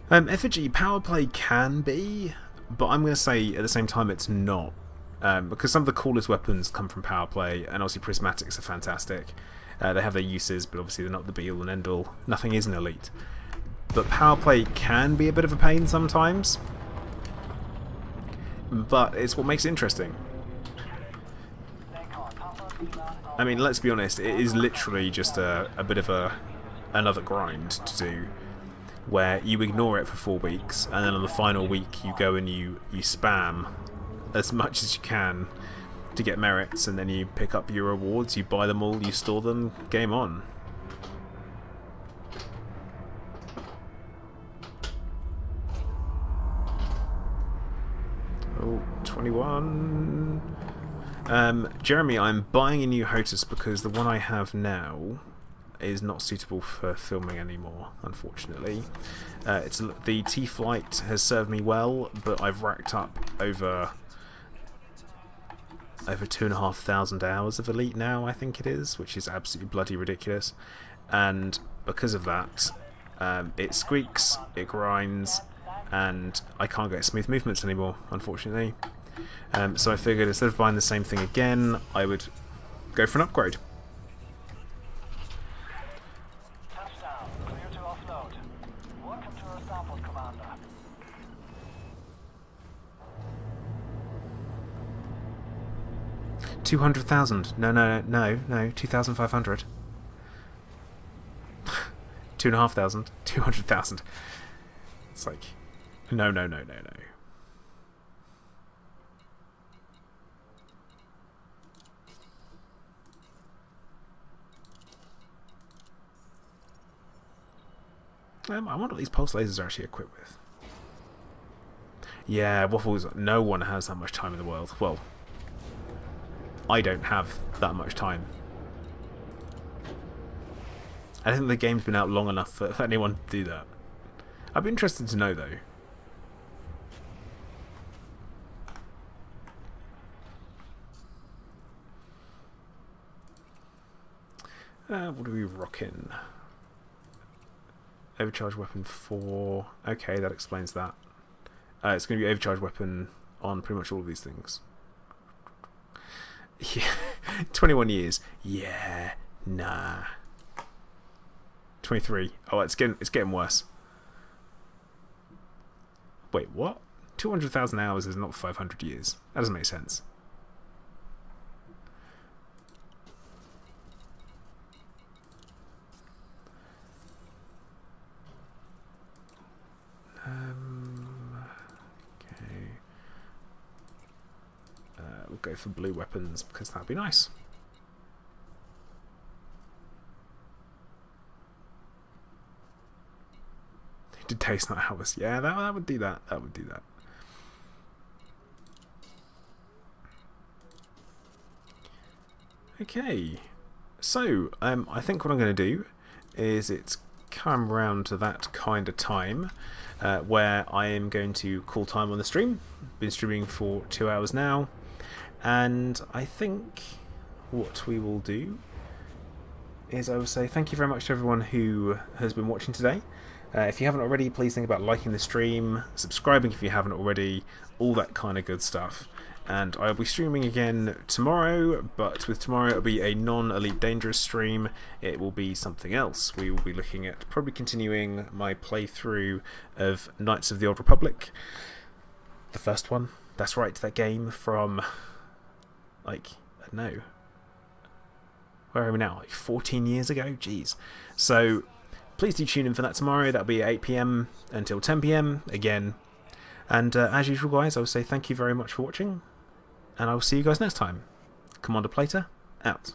A: Effigy power play can be, but I'm going to say at the same time it's not. Because some of the coolest weapons come from power play, and obviously prismatics are fantastic. They have their uses, but obviously they're not the be-all and end-all. Nothing is an elite. But power play can be a bit of a pain sometimes. But it's what makes it interesting. I mean, let's be honest, it is literally just a bit of another grind to do, where you ignore it for 4 weeks, and then on the final week you go and you spam as much as you can to get merits, and then you pick up your rewards, you buy them all, you store them, game on. Oh, 21. Jeremy, I'm buying a new HOTUS because the one I have now is not suitable for filming anymore, unfortunately. The T-Flight has served me well, but I've racked up over 2,500 hours of Elite now, I think it is, which is absolutely bloody ridiculous. And because of that, it squeaks, it grinds, and I can't get smooth movements anymore, unfortunately. So I figured instead of buying the same thing again, I would go for an upgrade.
B: Touchdown. Clear to offload. Welcome to our samples, Commander.
A: 200,000. No. 2,500. 2,500. 200,000. It's like, no. I wonder what these pulse lasers are actually equipped with. Yeah, Waffles, no one has that much time in the world. Well, I don't have that much time. I don't think the game's been out long enough for anyone to do that. I'd be interested to know, though. What are we rocking? Overcharge weapon 4. Okay, that explains that. It's going to be overcharge weapon on pretty much all of these things. Yeah, 21 years. Yeah, nah. 23. Oh, it's getting worse. Wait, what? 200,000 hours is not 500 years. That doesn't make sense. Okay. We'll go for blue weapons because that'd be nice. Did taste not hours? Yeah, that would do that. That would do that. Okay, so I think what I'm going to do is it's come around to that kind of time where I am going to call time on the stream. Been streaming for 2 hours now, and I think what we will do is I will say thank you very much to everyone who has been watching today. If you haven't already, please think about liking the stream, subscribing if you haven't already, all that kind of good stuff. And I'll be streaming again tomorrow, but with tomorrow it'll be a non-Elite Dangerous stream. It will be something else. We will be looking at probably continuing my playthrough of Knights of the Old Republic. The first one. That's right, that game from, like, I don't know. Where are we now? Like 14 years ago? Jeez. So please do tune in for that tomorrow. That'll be at 8 PM until 10 PM again. And as usual, guys, I will say thank you very much for watching, and I will see you guys next time. Commander Plater, out.